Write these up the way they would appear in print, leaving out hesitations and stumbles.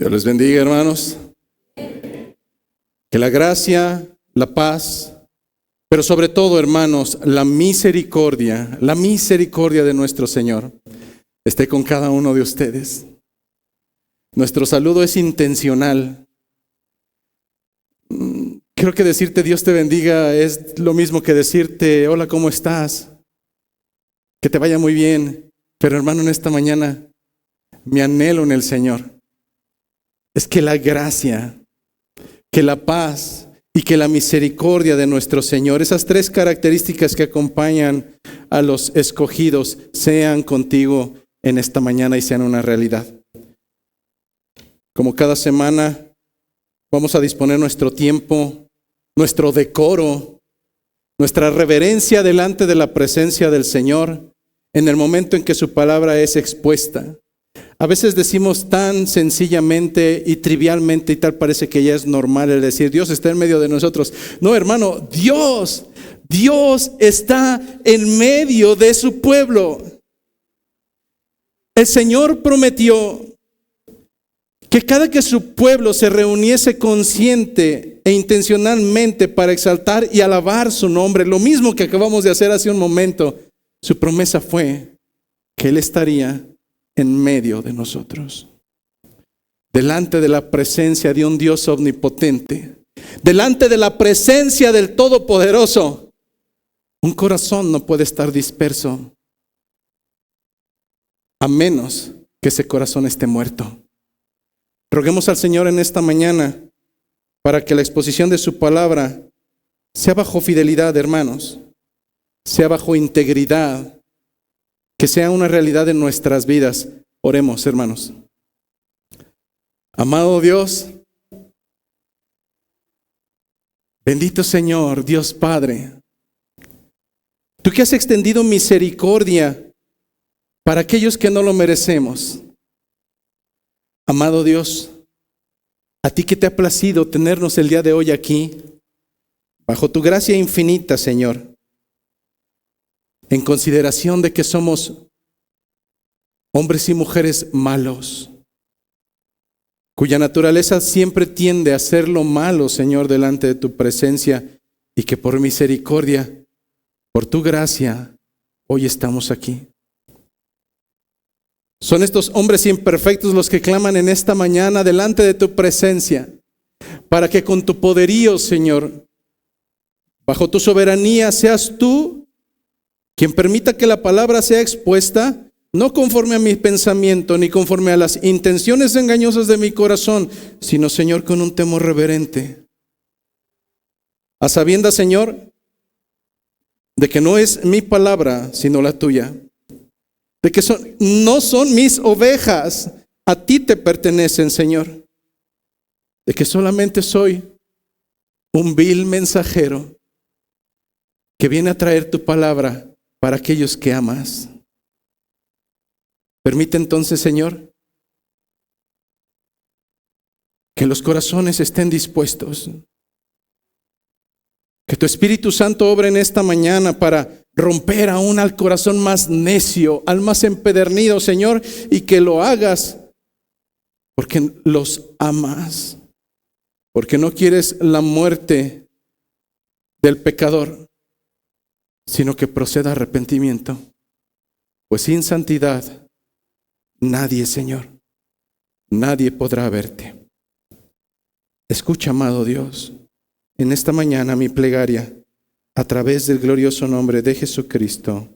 Dios les bendiga, hermanos. Que la gracia, la paz, pero sobre todo, hermanos, la misericordia de nuestro Señor esté con cada uno de ustedes. Nuestro saludo es intencional. Creo que decirte Dios te bendiga es lo mismo que decirte hola, ¿cómo estás? Que te vaya muy bien. Pero hermano, en esta mañana, mi anhelo en el Señor es que la gracia, que la paz y que la misericordia de nuestro Señor, esas tres características que acompañan a los escogidos, sean contigo en esta mañana y sean una realidad. Como cada semana, vamos a disponer nuestro tiempo, nuestro decoro, nuestra reverencia delante de la presencia del Señor en el momento en que su palabra es expuesta. A veces decimos tan sencillamente y trivialmente y tal parece que ya es normal el decir Dios está en medio de nosotros. No, hermano, Dios está en medio de su pueblo. El Señor prometió que cada que su pueblo se reuniese consciente e intencionalmente para exaltar y alabar su nombre, lo mismo que acabamos de hacer hace un momento, su promesa fue que Él estaría en medio de nosotros, delante de la presencia de un Dios omnipotente, delante de la presencia del Todopoderoso. Un corazón no puede estar disperso a menos que ese corazón esté muerto. Roguemos al Señor en esta mañana para que la exposición de su palabra sea bajo fidelidad, hermanos, sea bajo integridad, que sea una realidad en nuestras vidas. Oremos, hermanos. Amado Dios, bendito Señor, Dios Padre, tú que has extendido misericordia para aquellos que no lo merecemos. Amado Dios, a ti que te ha placido tenernos el día de hoy aquí, bajo tu gracia infinita, Señor, en consideración de que somos hombres y mujeres malos, cuya naturaleza siempre tiende a hacer lo malo, Señor, delante de tu presencia, y que por misericordia, por tu gracia, hoy estamos aquí. Son estos hombres imperfectos los que claman en esta mañana delante de tu presencia, para que con tu poderío, Señor, bajo tu soberanía, seas tú quien permita que la palabra sea expuesta, no conforme a mi pensamiento, ni conforme a las intenciones engañosas de mi corazón, sino, Señor, con un temor reverente. A sabiendas, Señor, de que no es mi palabra, sino la tuya. De que no son mis ovejas, a ti te pertenecen, Señor. De que solamente soy un vil mensajero que viene a traer tu palabra para aquellos que amas. Permite entonces, Señor, que los corazones estén dispuestos. Que tu Espíritu Santo obre en esta mañana para romper aún al corazón más necio, al más empedernido, Señor, y que lo hagas porque los amas, porque no quieres la muerte del pecador, sino que proceda arrepentimiento. Pues sin santidad, nadie, Señor, nadie podrá verte. Escucha, amado Dios, en esta mañana mi plegaria, a través del glorioso nombre de Jesucristo.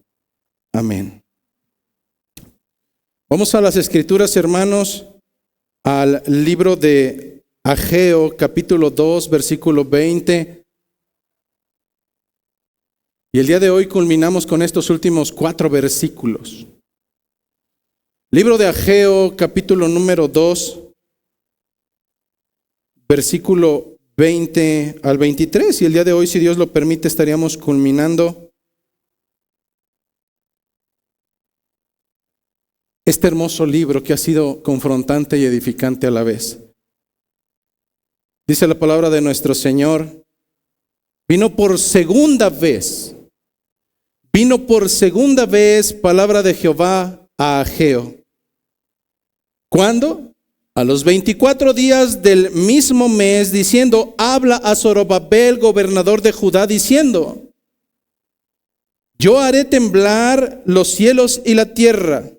Amén. Vamos a las Escrituras, hermanos, al libro de Ageo, capítulo 2, versículo 20. Y el día de hoy culminamos con estos últimos 4 versículos. Libro de Ageo, capítulo número 2, versículo 20 al 23. Y el día de hoy, si Dios lo permite, estaríamos culminando este hermoso libro que ha sido confrontante y edificante a la vez. Dice la palabra de nuestro Señor, vino por segunda vez palabra de Jehová a Ageo. ¿Cuándo? A los 24 días del mismo mes, diciendo, habla a Zorobabel, gobernador de Judá, diciendo, yo haré temblar los cielos y la tierra,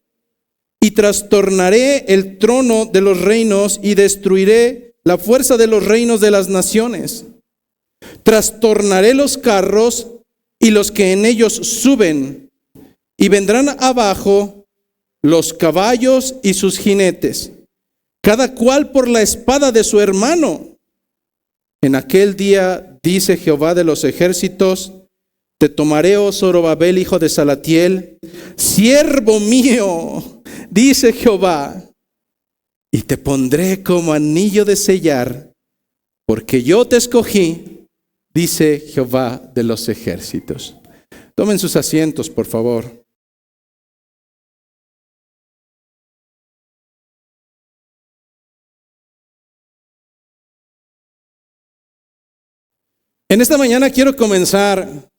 y trastornaré el trono de los reinos, y destruiré la fuerza de los reinos de las naciones. Trastornaré los carros y los que en ellos suben, y vendrán abajo los caballos y sus jinetes, cada cual por la espada de su hermano. En aquel día, dice Jehová de los ejércitos, te tomaré, oh Zorobabel, hijo de Salatiel, siervo mío, dice Jehová, y te pondré como anillo de sellar, porque yo te escogí, dice Jehová de los ejércitos. Tomen sus asientos, por favor. En esta mañana quiero comenzar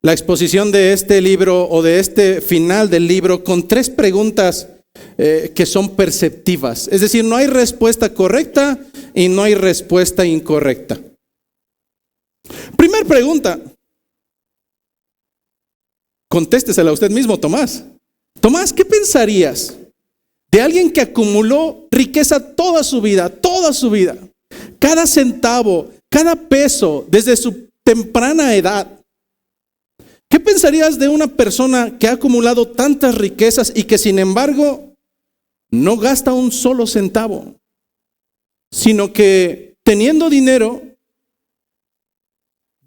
la exposición de este libro o de este final del libro con 3 preguntas que son perceptivas. Es decir, no hay respuesta correcta y no hay respuesta incorrecta. Primera pregunta. Contéstesela a usted mismo, Tomás. Tomás, ¿qué pensarías de alguien que acumuló riqueza toda su vida? Cada centavo, cada peso, desde su temprana edad. ¿Qué pensarías de una persona que ha acumulado tantas riquezas y que sin embargo no gasta un solo centavo, sino que teniendo dinero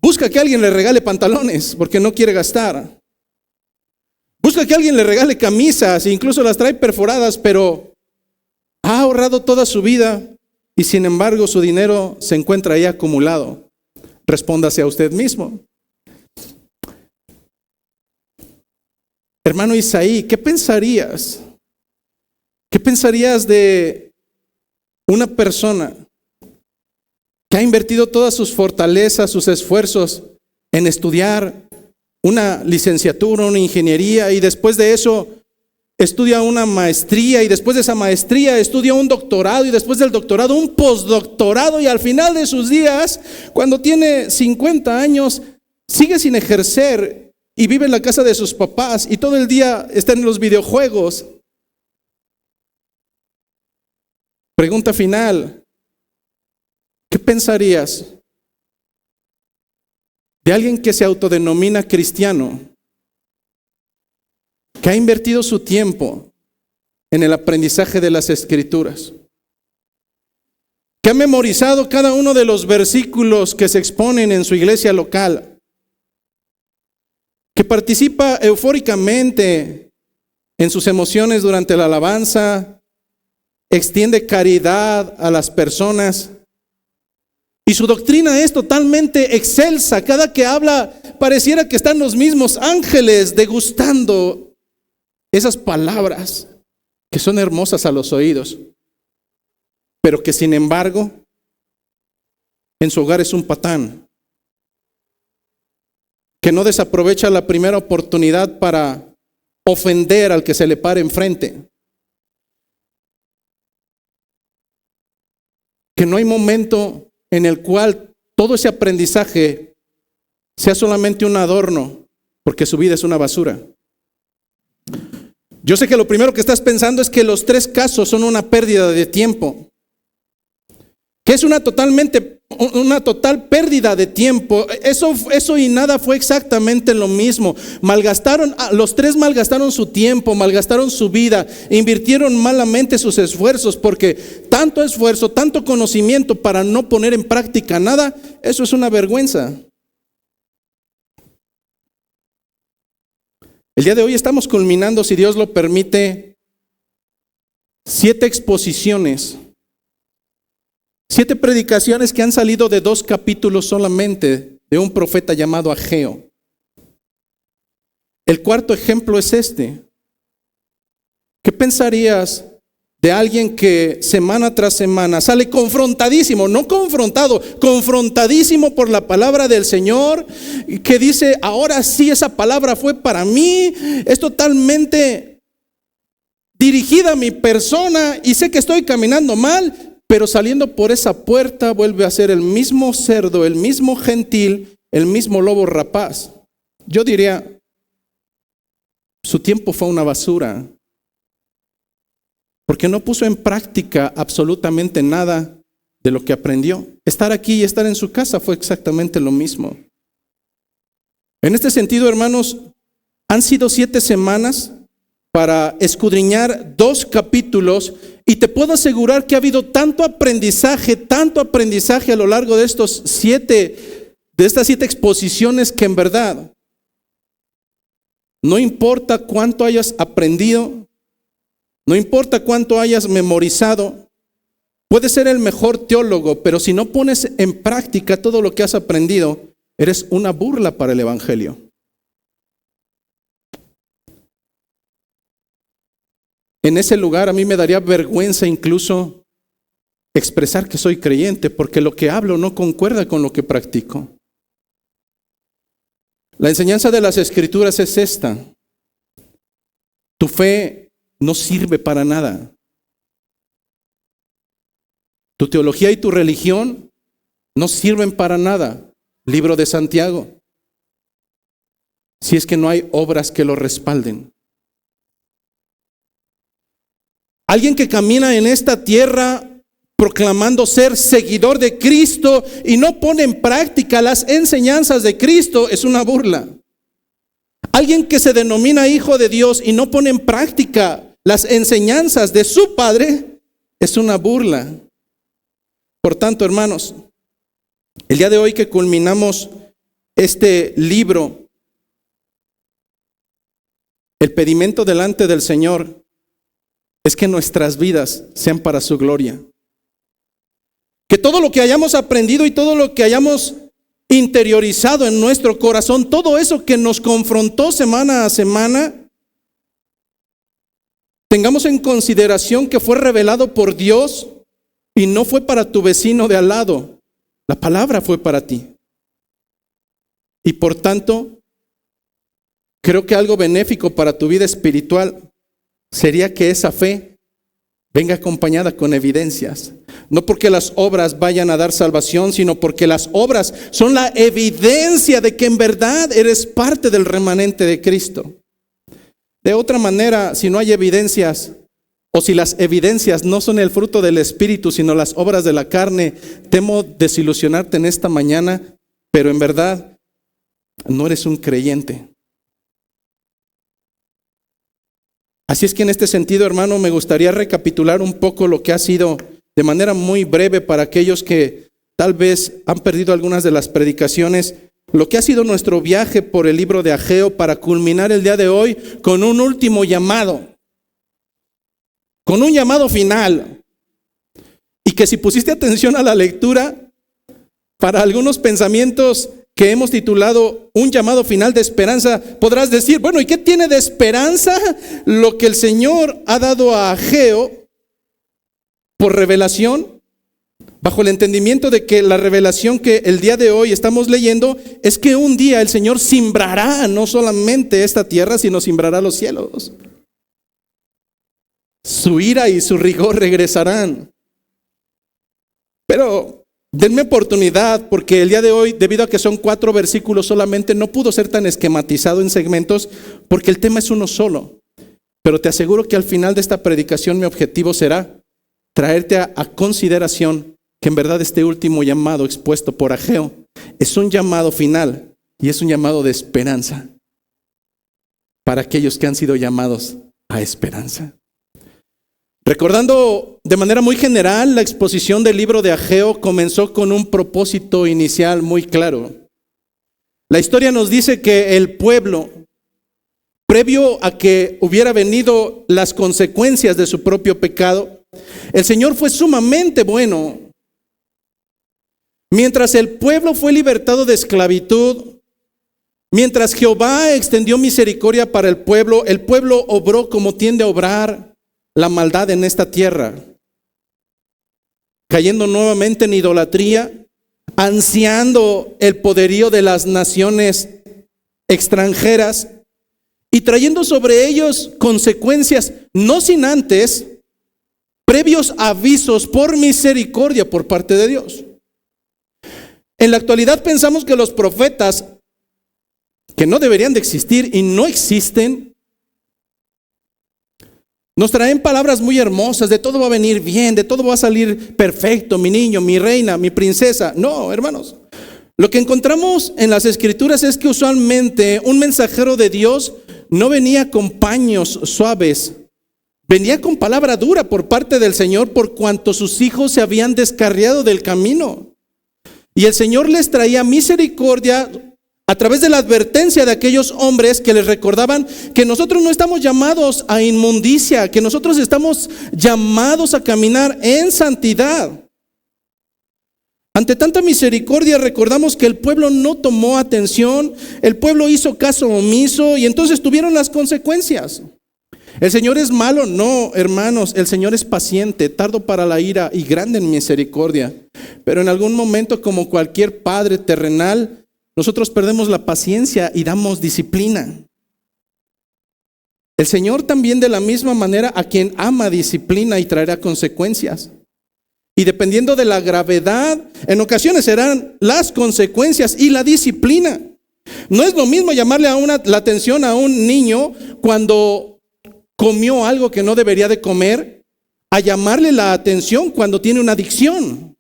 busca que alguien le regale pantalones porque no quiere gastar? Busca que alguien le regale camisas e incluso las trae perforadas, pero ha ahorrado toda su vida y sin embargo su dinero se encuentra ahí acumulado. Respóndase a usted mismo. Hermano Isaí, ¿qué pensarías? ¿Qué pensarías de una persona que ha invertido todas sus fortalezas, sus esfuerzos en estudiar una licenciatura, una ingeniería, y después de eso estudia una maestría, y después de esa maestría estudia un doctorado, y después del doctorado un postdoctorado, y al final de sus días, cuando tiene 50 años, sigue sin ejercer y vive en la casa de sus papás y todo el día está en los videojuegos? Pregunta final. ¿Qué pensarías de alguien que se autodenomina cristiano, que ha invertido su tiempo en el aprendizaje de las Escrituras, que ha memorizado cada uno de los versículos que se exponen en su iglesia local, que participa eufóricamente en sus emociones durante la alabanza, extiende caridad a las personas, y su doctrina es totalmente excelsa? Cada que habla pareciera que están los mismos ángeles degustando esas palabras que son hermosas a los oídos, pero que sin embargo en su hogar es un patán, que no desaprovecha la primera oportunidad para ofender al que se le pare enfrente, que no hay momento en el cual todo ese aprendizaje sea solamente un adorno, porque su vida es una basura. Yo sé que lo primero que estás pensando es que los 3 casos son una pérdida de tiempo, que es una total pérdida de tiempo. Eso y nada fue exactamente lo mismo. Los 3 malgastaron su tiempo, malgastaron su vida, invirtieron malamente sus esfuerzos, porque tanto esfuerzo, tanto conocimiento para no poner en práctica nada, eso es una vergüenza. El día de hoy estamos culminando, si Dios lo permite, 7 exposiciones, 7 predicaciones que han salido de 2 capítulos solamente de un profeta llamado Ageo. El cuarto ejemplo es este. ¿Qué pensarías de alguien que semana tras semana sale confrontadísimo, no confrontado, confrontadísimo por la palabra del Señor, que dice, ahora sí esa palabra fue para mí, es totalmente dirigida a mi persona y sé que estoy caminando mal, pero saliendo por esa puerta vuelve a ser el mismo cerdo, el mismo gentil, el mismo lobo rapaz. Yo diría, su tiempo fue una basura, porque no puso en práctica absolutamente nada de lo que aprendió. Estar aquí y estar en su casa fue exactamente lo mismo. En este sentido, hermanos, han sido 7 semanas para escudriñar 2 capítulos y te puedo asegurar que ha habido tanto aprendizaje a lo largo de estas 7 exposiciones que en verdad no importa cuánto hayas aprendido, no importa cuánto hayas memorizado, puedes ser el mejor teólogo, pero si no pones en práctica todo lo que has aprendido, eres una burla para el evangelio. En ese lugar a mí me daría vergüenza incluso expresar que soy creyente, porque lo que hablo no concuerda con lo que practico. La enseñanza de las Escrituras es esta: tu fe no sirve para nada. Tu teología y tu religión no sirven para nada. Libro de Santiago. Si es que no hay obras que lo respalden. Alguien que camina en esta tierra proclamando ser seguidor de Cristo y no pone en práctica las enseñanzas de Cristo es una burla. Alguien que se denomina hijo de Dios y no pone en práctica las enseñanzas de su Padre es una burla. Por tanto, hermanos, el día de hoy que culminamos este libro, el pedimento delante del Señor es que nuestras vidas sean para su gloria. Que todo lo que hayamos aprendido y todo lo que hayamos interiorizado en nuestro corazón, todo eso que nos confrontó semana a semana, tengamos en consideración que fue revelado por Dios y no fue para tu vecino de al lado. La palabra fue para ti. Y por tanto, creo que algo benéfico para tu vida espiritual sería que esa fe venga acompañada con evidencias. No porque las obras vayan a dar salvación, sino porque las obras son la evidencia de que en verdad eres parte del remanente de Cristo. De otra manera, si no hay evidencias, o si las evidencias no son el fruto del Espíritu, sino las obras de la carne, temo desilusionarte en esta mañana, pero en verdad no eres un creyente. Así es que en este sentido, hermano, me gustaría recapitular un poco lo que ha sido, de manera muy breve para aquellos que tal vez han perdido algunas de las predicaciones, lo que ha sido nuestro viaje por el libro de Ageo para culminar el día de hoy con un último llamado, con un llamado final. Y que si pusiste atención a la lectura, para algunos pensamientos que hemos titulado un llamado final de esperanza, podrás decir, bueno, ¿y qué tiene de esperanza lo que el Señor ha dado a Ageo por revelación? Bajo el entendimiento de que la revelación que el día de hoy estamos leyendo es que un día el Señor simbrará no solamente esta tierra, sino simbrará los cielos. Su ira y su rigor regresarán. Pero denme oportunidad, porque el día de hoy, debido a que son 4 versículos solamente, no pudo ser tan esquematizado en segmentos, porque el tema es uno solo. Pero te aseguro que al final de esta predicación mi objetivo será traerte a consideración que en verdad este último llamado expuesto por Ageo es un llamado final y es un llamado de esperanza para aquellos que han sido llamados a esperanza. Recordando de manera muy general, la exposición del libro de Ageo comenzó con un propósito inicial muy claro. La historia nos dice que el pueblo, previo a que hubiera venido las consecuencias de su propio pecado, el Señor fue sumamente bueno. Mientras el pueblo fue libertado de esclavitud, mientras Jehová extendió misericordia para el pueblo obró como tiende a obrar la maldad en esta tierra, cayendo nuevamente en idolatría, ansiando el poderío de las naciones extranjeras y trayendo sobre ellos consecuencias, no sin antes previos avisos por misericordia por parte de Dios. En la actualidad pensamos que los profetas, que no deberían de existir y no existen, nos traen palabras muy hermosas, de todo va a venir bien, de todo va a salir perfecto, mi niño, mi reina, mi princesa. No, hermanos. Lo que encontramos en las Escrituras es que usualmente un mensajero de Dios no venía con paños suaves, venía con palabra dura por parte del Señor por cuanto sus hijos se habían descarriado del camino. Y el Señor les traía misericordia a través de la advertencia de aquellos hombres que les recordaban que nosotros no estamos llamados a inmundicia, que nosotros estamos llamados a caminar en santidad. Ante tanta misericordia recordamos que el pueblo no tomó atención, el pueblo hizo caso omiso y entonces tuvieron las consecuencias. ¿El Señor es malo? No, hermanos, el Señor es paciente, tardo para la ira y grande en misericordia. Pero en algún momento, como cualquier padre terrenal, nosotros perdemos la paciencia y damos disciplina. El Señor también de la misma manera a quien ama disciplina y traerá consecuencias. Y dependiendo de la gravedad, en ocasiones serán las consecuencias y la disciplina. No es lo mismo llamarle la atención a un niño cuando comió algo que no debería de comer, a llamarle la atención cuando tiene una adicción.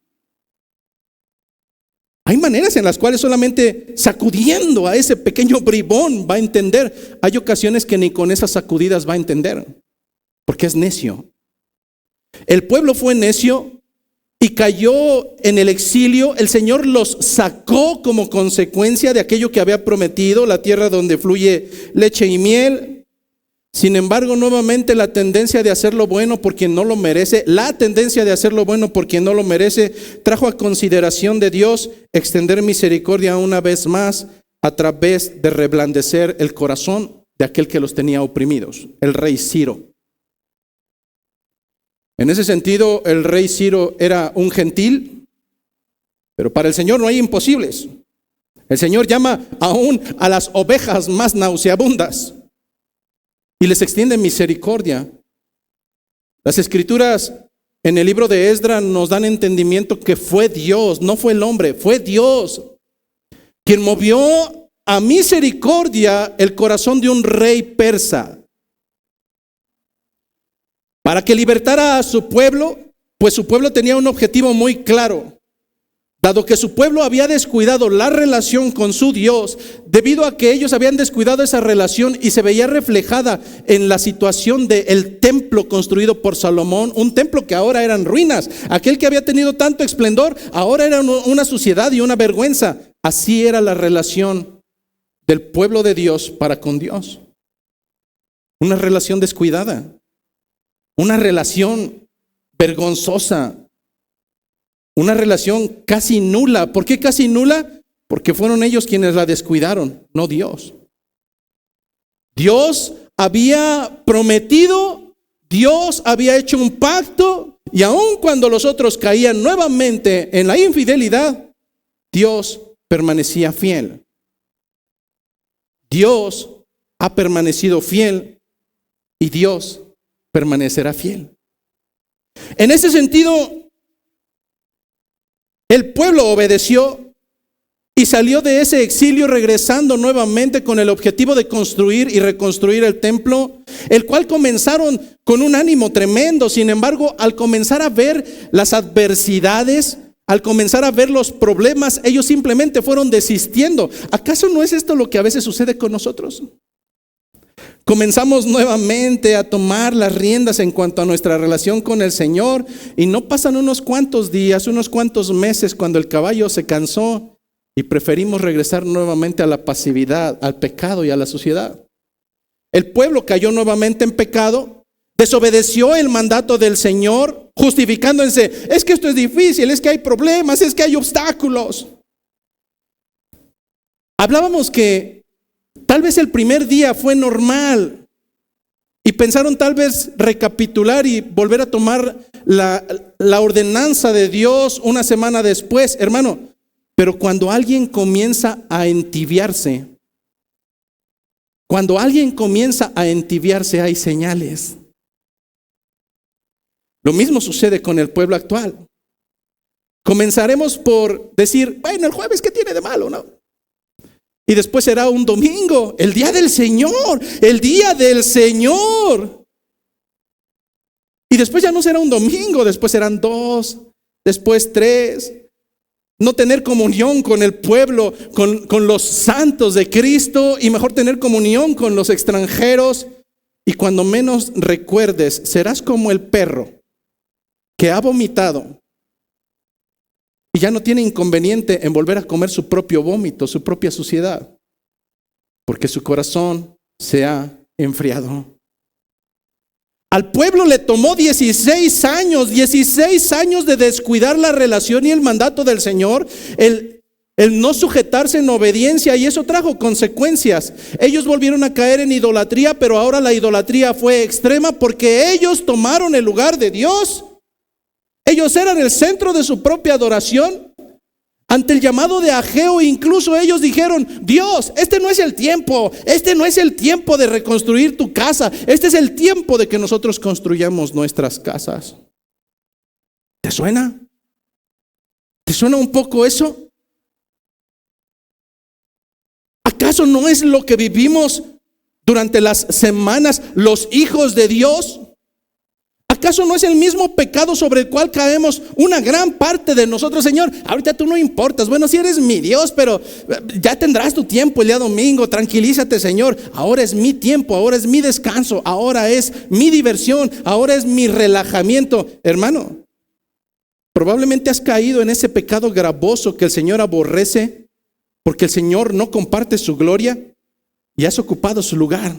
Hay maneras en las cuales solamente sacudiendo a ese pequeño bribón va a entender. Hay ocasiones que ni con esas sacudidas va a entender, porque es necio. El pueblo fue necio y cayó en el exilio. El Señor los sacó como consecuencia de aquello que había prometido, la tierra donde fluye leche y miel. Sin embargo, nuevamente la tendencia de hacer lo bueno por quien no lo merece, trajo a consideración de Dios extender misericordia una vez más a través de reblandecer el corazón de aquel que los tenía oprimidos, el rey Ciro. En ese sentido, el rey Ciro era un gentil, pero para el Señor no hay imposibles. El Señor llama aún a las ovejas más nauseabundas y les extiende misericordia. Las Escrituras en el libro de Esdras nos dan entendimiento que fue Dios, no fue el hombre, fue Dios quien movió a misericordia el corazón de un rey persa para que libertara a su pueblo, pues su pueblo tenía un objetivo muy claro. Dado que su pueblo había descuidado la relación con su Dios, debido a que ellos habían descuidado esa relación y se veía reflejada en la situación del templo construido por Salomón, un templo que ahora eran ruinas, aquel que había tenido tanto esplendor, ahora era una suciedad y una vergüenza. Así era la relación del pueblo de Dios para con Dios. Una relación descuidada, una relación vergonzosa. Una relación casi nula. ¿Por qué casi nula? Porque fueron ellos quienes la descuidaron, no Dios. Dios había prometido, Dios había hecho un pacto, y aun cuando los otros caían nuevamente en la infidelidad, Dios permanecía fiel. Dios ha permanecido fiel y Dios permanecerá fiel. En ese sentido, el pueblo obedeció y salió de ese exilio regresando nuevamente con el objetivo de construir y reconstruir el templo, el cual comenzaron con un ánimo tremendo. Sin embargo, al comenzar a ver las adversidades, al comenzar a ver los problemas, ellos simplemente fueron desistiendo. ¿Acaso no es esto lo que a veces sucede con nosotros? Comenzamos nuevamente a tomar las riendas en cuanto a nuestra relación con el Señor y no pasan unos cuantos días, unos cuantos meses cuando el caballo se cansó y preferimos regresar nuevamente a la pasividad, al pecado y a la suciedad. El pueblo cayó nuevamente en pecado, desobedeció el mandato del Señor, justificándose, es que esto es difícil, es que hay problemas, es que hay obstáculos. Hablábamos que tal vez el primer día fue normal y pensaron tal vez recapitular y volver a tomar la ordenanza de Dios una semana después, hermano. Pero cuando alguien comienza a entibiarse, Cuando alguien comienza a entibiarse hay señales. Lo mismo sucede con el pueblo actual. Comenzaremos por decir, bueno, el jueves, ¿qué tiene de malo, no? Y después será un domingo, el día del Señor, el día del Señor. Y después ya no será un domingo, después serán 2, después 3. No tener comunión con el pueblo, con los santos de Cristo, y mejor tener comunión con los extranjeros. Y cuando menos recuerdes, serás como el perro que ha vomitado y ya no tiene inconveniente en volver a comer su propio vómito, su propia suciedad, porque su corazón se ha enfriado. Al pueblo le tomó 16 años de descuidar la relación y el mandato del Señor, el no sujetarse en obediencia, y eso trajo consecuencias. Ellos volvieron a caer en idolatría, pero ahora la idolatría fue extrema porque ellos tomaron el lugar de Dios. Ellos eran el centro de su propia adoración. Ante el llamado de Ageo, incluso ellos dijeron, Dios, este no es el tiempo de reconstruir tu casa, este es el tiempo de que nosotros construyamos nuestras casas. ¿Te suena? ¿Te suena un poco eso? ¿Acaso no es lo que vivimos durante las semanas los hijos de Dios? ¿Acaso no es el mismo pecado sobre el cual caemos una gran parte de nosotros? Señor, ahorita tú no importas. Bueno, si eres mi Dios, pero ya tendrás tu tiempo el día domingo. Tranquilízate, Señor. Ahora es mi tiempo, ahora es mi descanso, ahora es mi diversión, ahora es mi relajamiento. Hermano, probablemente has caído en ese pecado gravoso que el Señor aborrece porque el Señor no comparte su gloria y has ocupado su lugar.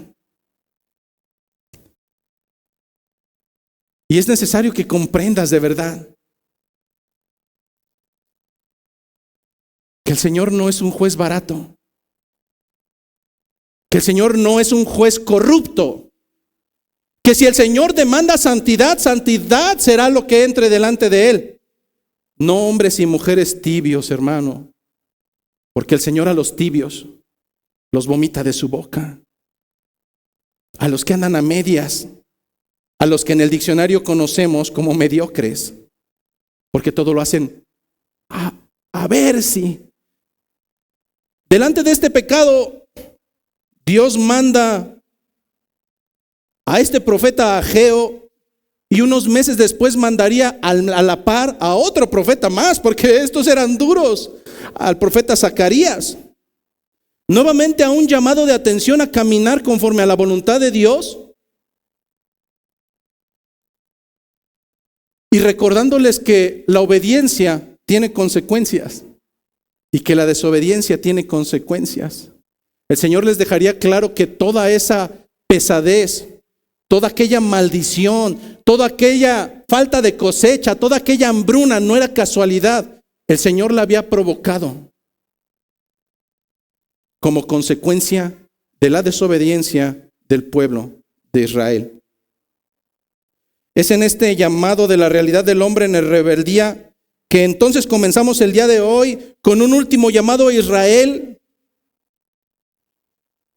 Y es necesario que comprendas de verdad que el Señor no es un juez barato, que el Señor no es un juez corrupto, que si el Señor demanda santidad, santidad será lo que entre delante de Él. No hombres y mujeres tibios, hermano, porque el Señor a los tibios los vomita de su boca. A los que andan a medias, a los que en el diccionario conocemos como mediocres, porque todo lo hacen a ver si. Delante de este pecado, Dios manda a este profeta Ageo, y unos meses después mandaría a la par a otro profeta más, porque estos eran duros, al profeta Zacarías. Nuevamente a un llamado de atención a caminar conforme a la voluntad de Dios. Y recordándoles que la obediencia tiene consecuencias y que la desobediencia tiene consecuencias. El Señor les dejaría claro que toda esa pesadez, toda aquella maldición, toda aquella falta de cosecha, toda aquella hambruna no era casualidad. El Señor la había provocado como consecuencia de la desobediencia del pueblo de Israel. Es en este llamado de la realidad del hombre en la rebeldía que entonces comenzamos el día de hoy con un último llamado a Israel.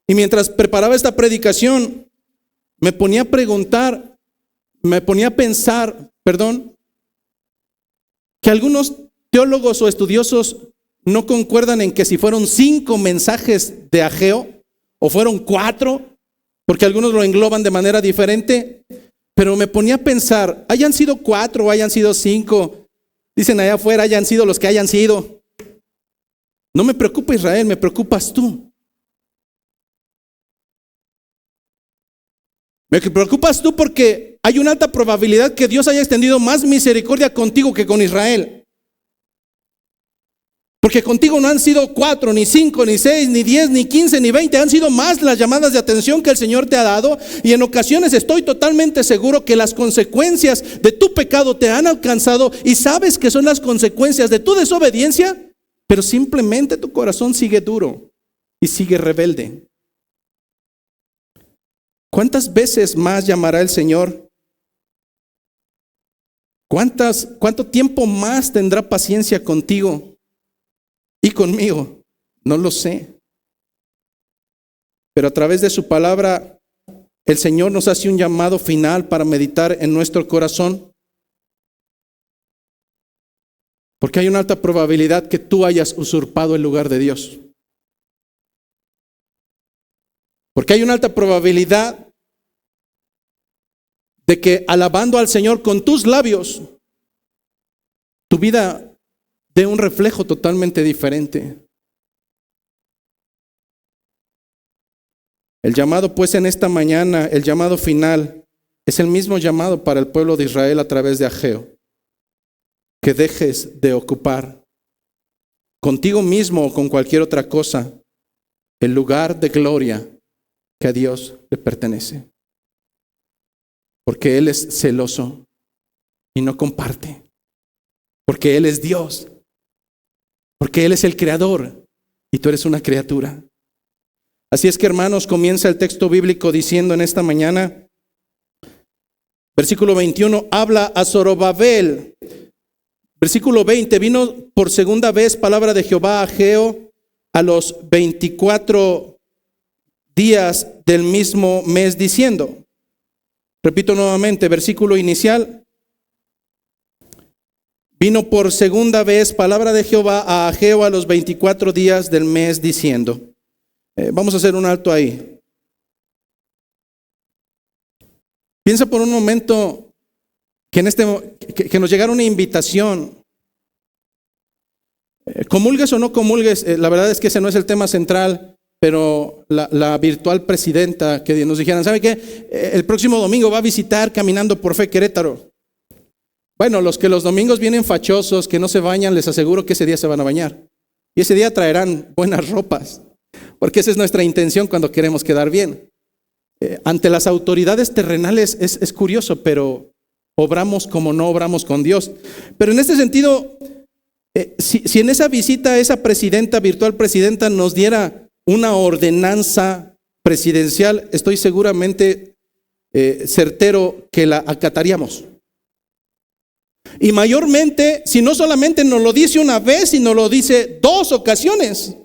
Y mientras preparaba esta predicación, me ponía a pensar, que algunos teólogos o estudiosos no concuerdan en que si fueron 5 mensajes de Ageo o fueron 4, porque algunos lo engloban de manera diferente. Pero me ponía a pensar, hayan sido 4 o hayan sido 5, dicen allá afuera, hayan sido los que hayan sido. No me preocupa Israel, me preocupas tú. Me preocupas tú porque hay una alta probabilidad que Dios haya extendido más misericordia contigo que con Israel. Porque contigo no han sido 4, ni 5, ni 6, ni 10, ni 15, ni 20. Han sido más las llamadas de atención que el Señor te ha dado. Y en ocasiones estoy totalmente seguro que las consecuencias de tu pecado te han alcanzado. Y sabes que son las consecuencias de tu desobediencia. Pero simplemente tu corazón sigue duro y sigue rebelde. ¿Cuántas veces más llamará el Señor? ¿Cuánto tiempo más tendrá paciencia contigo? Y conmigo, no lo sé. pero a través de su palabra el Señor nos hace un llamado final para meditar en nuestro corazón. Porque hay una alta probabilidad que tú hayas usurpado el lugar de Dios. Porque hay una alta probabilidad de que alabando al Señor con tus labios, tu vida dé un reflejo totalmente diferente. El llamado pues en esta mañana, el llamado final, es el mismo llamado para el pueblo de Israel a través de Ageo. Que dejes de ocupar contigo mismo o con cualquier otra cosa el lugar de gloria que a Dios le pertenece. Porque Él es celoso y no comparte. Porque Él es Dios. Porque Él es el creador y tú eres una criatura. Así es que, hermanos, comienza el texto bíblico diciendo en esta mañana, versículo 21, habla a Zorobabel. Versículo 20, vino por segunda vez palabra de Jehová a Ageo a los 24 días del mismo mes diciendo. Repito nuevamente, versículo inicial. Vino por segunda vez palabra de Jehová a Ageo a los 24 días del mes diciendo. Vamos a hacer un alto ahí. Piensa por un momento que nos llegara una invitación. Comulgues o no comulgues, la verdad es que ese no es el tema central, pero la virtual presidenta que nos dijeran, ¿sabe qué? El próximo domingo va a visitar Caminando por Fe Querétaro. Bueno, los que los domingos vienen fachosos, que no se bañan, les aseguro que ese día se van a bañar. Y ese día traerán buenas ropas, porque esa es nuestra intención cuando queremos quedar bien. Ante las autoridades terrenales es curioso, pero obramos como no obramos con Dios. Pero en este sentido, si en esa visita esa presidenta, virtual presidenta, nos diera una ordenanza presidencial, estoy seguramente certero que la acataríamos. Y mayormente, si no solamente nos lo dice una vez, sino lo dice 2 ocasiones.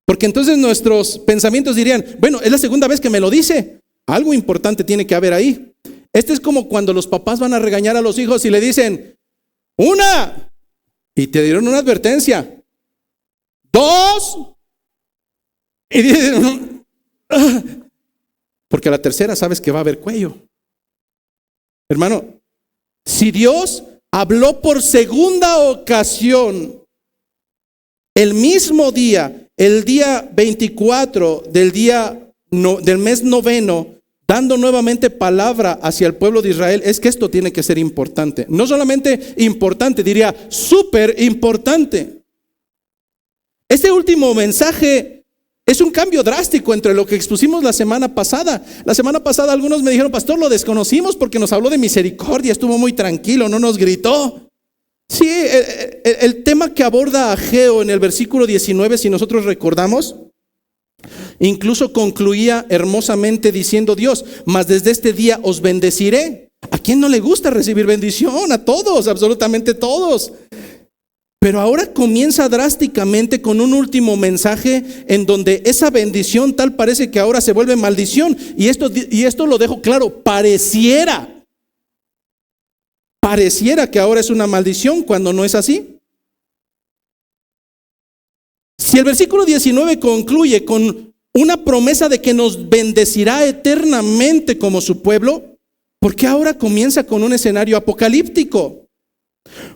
Porque entonces nuestros pensamientos dirían, bueno, es la segunda vez que me lo dice. Algo importante tiene que haber ahí. Este es como cuando los papás van a regañar a los hijos y le dicen, 1, y te dieron una advertencia. 2, y dicen, porque a la tercera sabes que va a haber cuello. Hermano, si Dios habló por segunda ocasión el mismo día, el día 24 del mes noveno, dando nuevamente palabra hacia el pueblo de Israel, es que esto tiene que ser importante. No solamente importante, diría súper importante. Este último mensaje es un cambio drástico entre lo que expusimos la semana pasada. La semana pasada algunos me dijeron, pastor, lo desconocimos porque nos habló de misericordia, estuvo muy tranquilo, no nos gritó. Sí, el tema que aborda Ageo en el versículo 19, si nosotros recordamos, incluso concluía hermosamente diciendo Dios, mas desde este día os bendeciré. ¿A quién no le gusta recibir bendición? A todos, absolutamente todos. Pero ahora comienza drásticamente con un último mensaje en donde esa bendición tal parece que ahora se vuelve maldición. Y esto lo dejo claro, pareciera que ahora es una maldición cuando no es así. Si el versículo 19 concluye con una promesa de que nos bendecirá eternamente como su pueblo, ¿por qué ahora comienza con un escenario apocalíptico?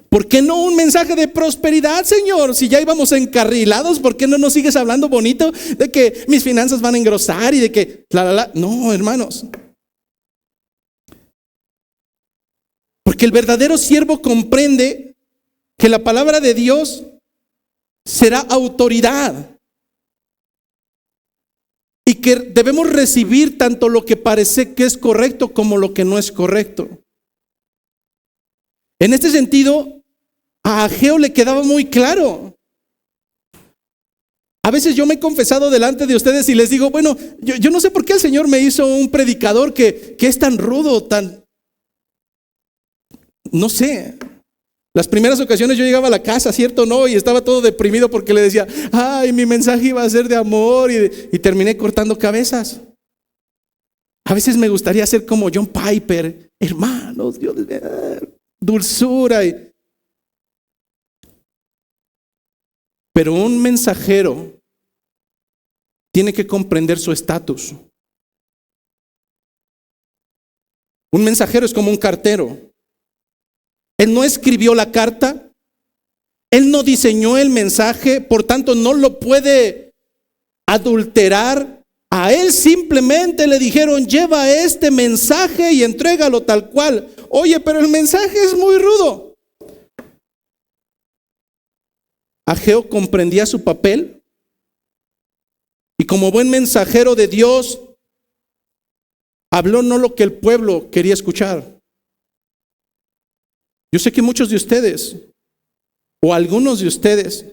¿Por qué no un mensaje de prosperidad, Señor? Si ya íbamos encarrilados, ¿por qué no nos sigues hablando bonito de que mis finanzas van a engrosar y de que No, hermanos. Porque el verdadero siervo comprende que la palabra de Dios será autoridad y que debemos recibir tanto lo que parece que es correcto como lo que no es correcto. En este sentido, a Ageo le quedaba muy claro. A veces yo me he confesado delante de ustedes y les digo, bueno, yo no sé por qué el Señor me hizo un predicador que es tan rudo, no sé. Las primeras ocasiones yo llegaba a la casa, ¿cierto o no? Y estaba todo deprimido porque le decía, ay, mi mensaje iba a ser de amor, y terminé cortando cabezas. A veces me gustaría ser como John Piper, hermanos, Dios les vea, dulzura. Pero un mensajero tiene que comprender su estatus. Un mensajero es como un cartero. Él no escribió la carta, él no diseñó el mensaje, por tanto no lo puede adulterar. A él simplemente le dijeron, lleva este mensaje y entrégalo tal cual. Oye, pero el mensaje es muy rudo. Ageo comprendía su papel y como buen mensajero de Dios, habló no lo que el pueblo quería escuchar. Yo sé que muchos de ustedes, o algunos de ustedes,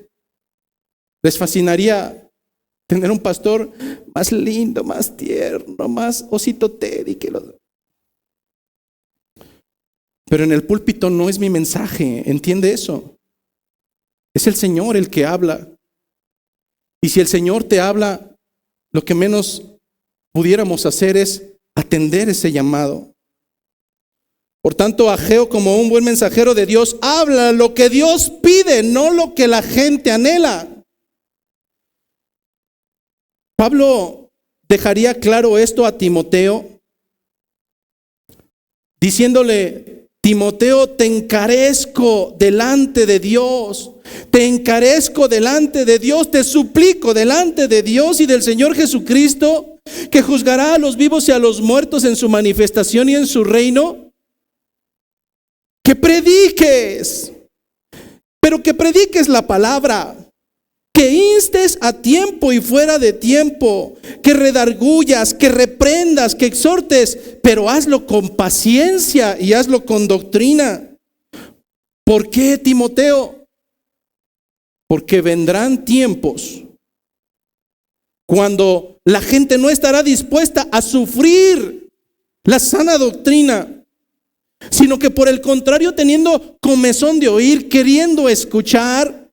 les fascinaría tener un pastor más lindo, más tierno, más osito Teddy que los... Pero en el púlpito no es mi mensaje, ¿entiende eso? Es el Señor el que habla. Y si el Señor te habla, lo que menos pudiéramos hacer es atender ese llamado. Por tanto, Ageo, como un buen mensajero de Dios, habla lo que Dios pide, no lo que la gente anhela. Pablo dejaría claro esto a Timoteo, diciéndole, Timoteo, te encarezco delante de Dios, te encarezco delante de Dios, te suplico delante de Dios y del Señor Jesucristo, que juzgará a los vivos y a los muertos en su manifestación y en su reino, que prediques, pero que prediques la palabra, que instes a tiempo y fuera de tiempo, que redargullas, que reprendas, que exhortes, pero hazlo con paciencia y hazlo con doctrina. ¿Por qué, Timoteo? Porque vendrán tiempos cuando la gente no estará dispuesta a sufrir la sana doctrina, sino que por el contrario, teniendo comezón de oír, queriendo escuchar,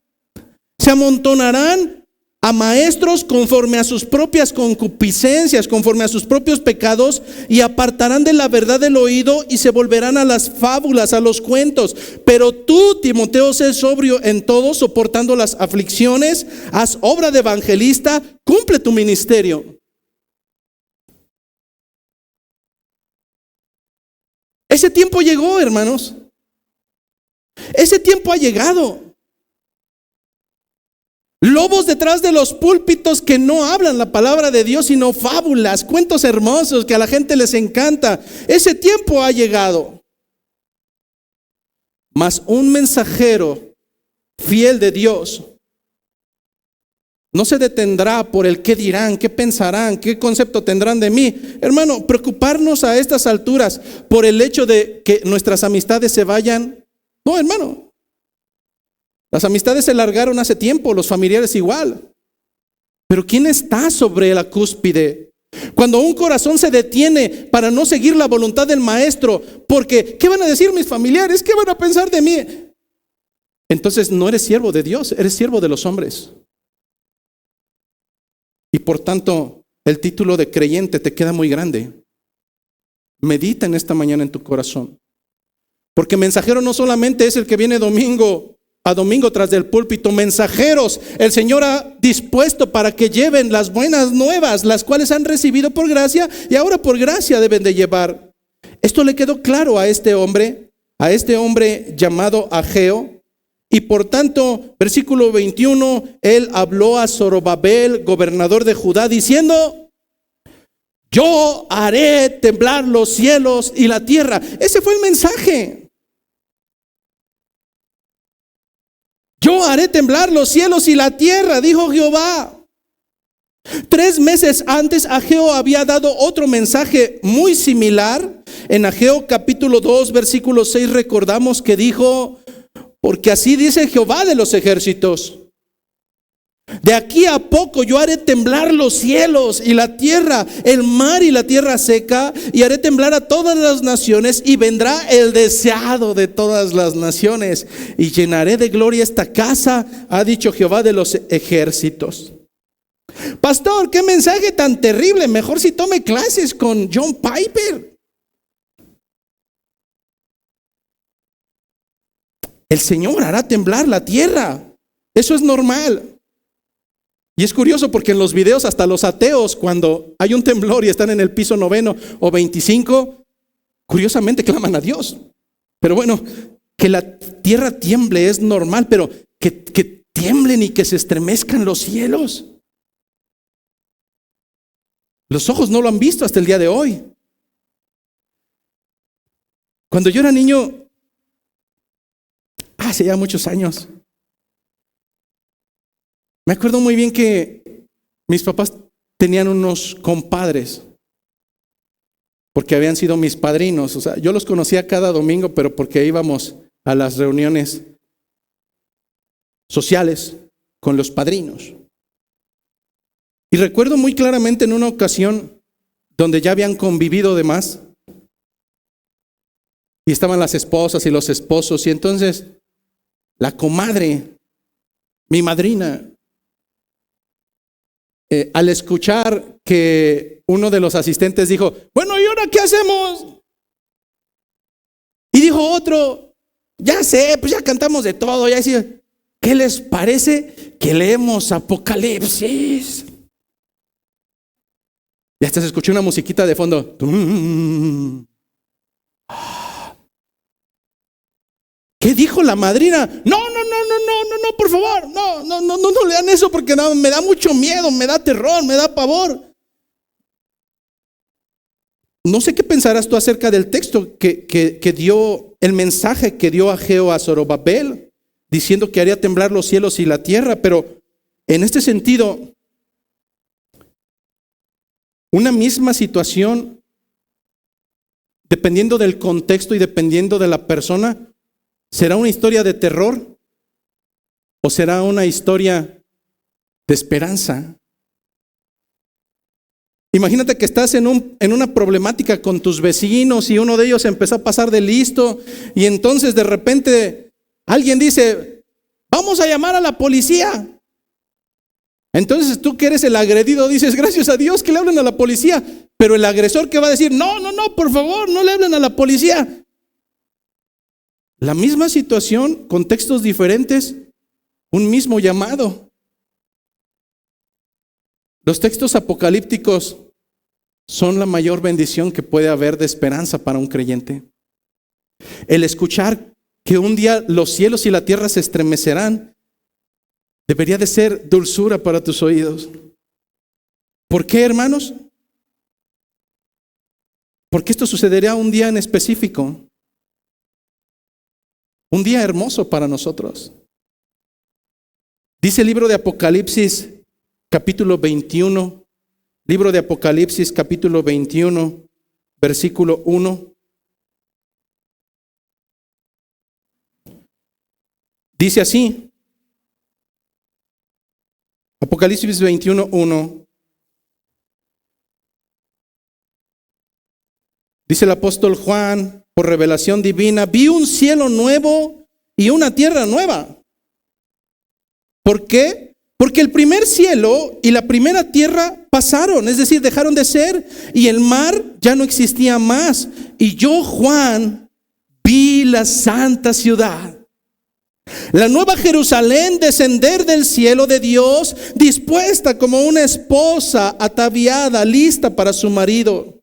se amontonarán a maestros conforme a sus propias concupiscencias, conforme a sus propios pecados, y apartarán de la verdad del oído y se volverán a las fábulas, a los cuentos. Pero tú, Timoteo, sé sobrio en todo, soportando las aflicciones, haz obra de evangelista, cumple tu ministerio. Ese tiempo llegó, hermanos. Ese tiempo ha llegado. Lobos detrás de los púlpitos que no hablan la palabra de Dios, sino fábulas, cuentos hermosos que a la gente les encanta. Ese tiempo ha llegado. Mas un mensajero fiel de Dios no se detendrá por el qué dirán, qué pensarán, qué concepto tendrán de mí. Hermano, preocuparnos a estas alturas por el hecho de que nuestras amistades se vayan. No, hermano. Las amistades se largaron hace tiempo, los familiares igual. Pero ¿quién está sobre la cúspide? Cuando un corazón se detiene para no seguir la voluntad del maestro, porque ¿qué van a decir mis familiares? ¿Qué van a pensar de mí? Entonces no eres siervo de Dios, eres siervo de los hombres. Y por tanto, el título de creyente te queda muy grande. Medita en esta mañana en tu corazón. Porque mensajero no solamente es el que viene domingo a domingo tras del púlpito. Mensajeros el Señor ha dispuesto para que lleven las buenas nuevas, las cuales han recibido por gracia y ahora por gracia deben de llevar. Esto le quedó claro a este hombre llamado Ageo. Y por tanto, versículo 21, él habló a Zorobabel, gobernador de Judá, diciendo: yo haré temblar los cielos y la tierra. Ese fue el mensaje. Yo haré temblar los cielos y la tierra, dijo Jehová. 3 meses antes, Ageo había dado otro mensaje muy similar. En Ageo capítulo 2, versículo 6, recordamos que dijo: porque así dice Jehová de los ejércitos, De aquí a poco yo haré temblar los cielos y la tierra, el mar y la tierra seca, y haré temblar a todas las naciones, y vendrá el deseado de todas las naciones, y llenaré de gloria esta casa, ha dicho Jehová de los ejércitos. Pastor, qué mensaje tan terrible. Mejor si tome clases con John Piper. El Señor hará temblar la tierra. Eso es normal. Y es curioso porque en los videos hasta los ateos, cuando hay un temblor y están en el piso 9 o 25, curiosamente claman a Dios. Pero bueno, que la tierra tiemble es normal, pero que tiemblen y que se estremezcan los cielos. Los ojos no lo han visto hasta el día de hoy. Cuando yo era niño, hace ya muchos años, me acuerdo muy bien que mis papás tenían unos compadres, porque habían sido mis padrinos. O sea, yo los conocía cada domingo, pero porque íbamos a las reuniones sociales con los padrinos. Y recuerdo muy claramente en una ocasión donde ya habían convivido de más, y estaban las esposas y los esposos, y entonces la comadre, mi madrina, al escuchar que uno de los asistentes dijo, bueno, ¿y ahora qué hacemos? Y dijo otro, ya sé, pues ya cantamos de todo, ya decía, ¿qué les parece que leemos Apocalipsis? Y hasta se escuchó una musiquita de fondo. ¿Qué dijo la madrina? No, por favor, no lean eso porque no, me da mucho miedo, me da terror, me da pavor. No sé qué pensarás tú acerca del texto que dio, el mensaje que dio Ageo a Zorobabel, diciendo que haría temblar los cielos y la tierra, pero en este sentido, una misma situación, dependiendo del contexto y dependiendo de la persona, ¿será una historia de terror o será una historia de esperanza? Imagínate que estás en una problemática con tus vecinos y uno de ellos empezó a pasar de listo y entonces de repente alguien dice, vamos a llamar a la policía. Entonces tú que eres el agredido dices, gracias a Dios que le hablen a la policía. Pero el agresor que va a decir, no, por favor, no le hablen a la policía. La misma situación, contextos diferentes, un mismo llamado. Los textos apocalípticos son la mayor bendición que puede haber de esperanza para un creyente. El escuchar que un día los cielos y la tierra se estremecerán debería de ser dulzura para tus oídos. ¿Por qué, hermanos? Porque esto sucederá un día en específico. Un día hermoso para nosotros. Dice el libro de Apocalipsis, capítulo 21. Libro de Apocalipsis, capítulo 21, versículo 1. Dice así. Apocalipsis 21, 1. Dice el apóstol Juan, por revelación divina, vi un cielo nuevo y una tierra nueva. ¿Por qué? Porque el primer cielo y la primera tierra pasaron, es decir, dejaron de ser, y el mar ya no existía más. Y yo, Juan, vi la santa ciudad, la nueva Jerusalén, descender del cielo de Dios, dispuesta como una esposa ataviada, lista para su marido.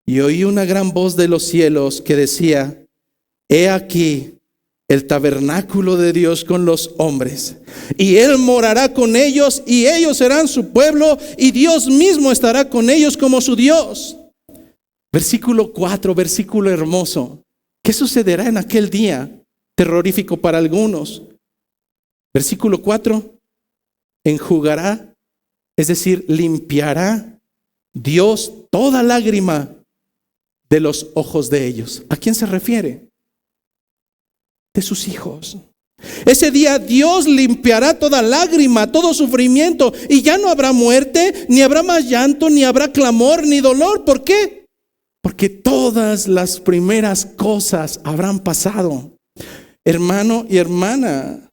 Y oí una gran voz de los cielos que decía, he aquí el tabernáculo de Dios con los hombres, y Él morará con ellos, y ellos serán su pueblo, y Dios mismo estará con ellos como su Dios. Versículo 4, versículo hermoso. ¿Qué sucederá en aquel día? Terrorífico para algunos. Versículo 4, enjugará, es decir, limpiará Dios toda lágrima de los ojos de ellos. ¿A quién se refiere? De sus hijos. Ese día Dios limpiará toda lágrima, todo sufrimiento, y ya no habrá muerte, ni habrá más llanto, ni habrá clamor, ni dolor. ¿Por qué? Porque todas las primeras cosas habrán pasado. Hermano y hermana,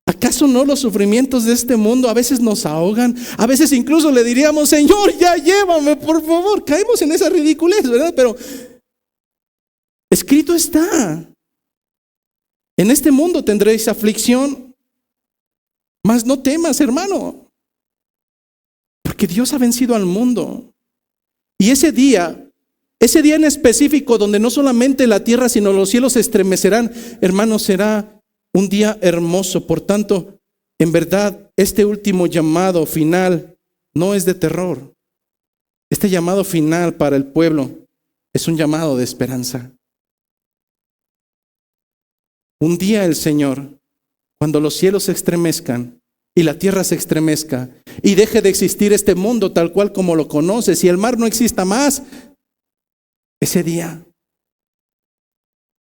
¿acaso no los sufrimientos de este mundo a veces nos ahogan? A veces incluso le diríamos: Señor, ya llévame, por favor. Caemos en esa ridiculez, ¿verdad? Pero escrito está: en este mundo tendréis aflicción, mas no temas, hermano, porque Dios ha vencido al mundo. Y ese día en específico, donde no solamente la tierra, sino los cielos se estremecerán, hermano, será un día hermoso. Por tanto, en verdad, este último llamado final no es de terror. Este llamado final para el pueblo es un llamado de esperanza. Un día el Señor, cuando los cielos se estremezcan y la tierra se estremezca y deje de existir este mundo tal cual como lo conoces y el mar no exista más, ese día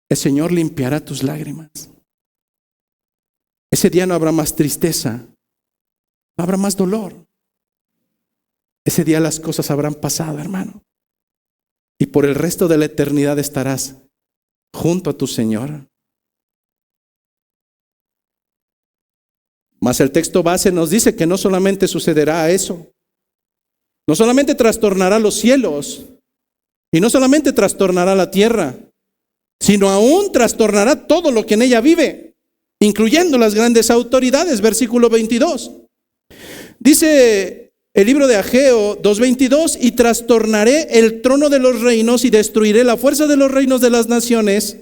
el Señor limpiará tus lágrimas. Ese día no habrá más tristeza, no habrá más dolor. Ese día las cosas habrán pasado, hermano. Y por el resto de la eternidad estarás junto a tu Señor. Mas el texto base nos dice que no solamente sucederá eso, no solamente trastornará los cielos y no solamente trastornará la tierra, sino aún trastornará todo lo que en ella vive, incluyendo las grandes autoridades. Versículo 22. Dice el libro de Ageo 2:22: y trastornaré el trono de los reinos y destruiré la fuerza de los reinos de las naciones.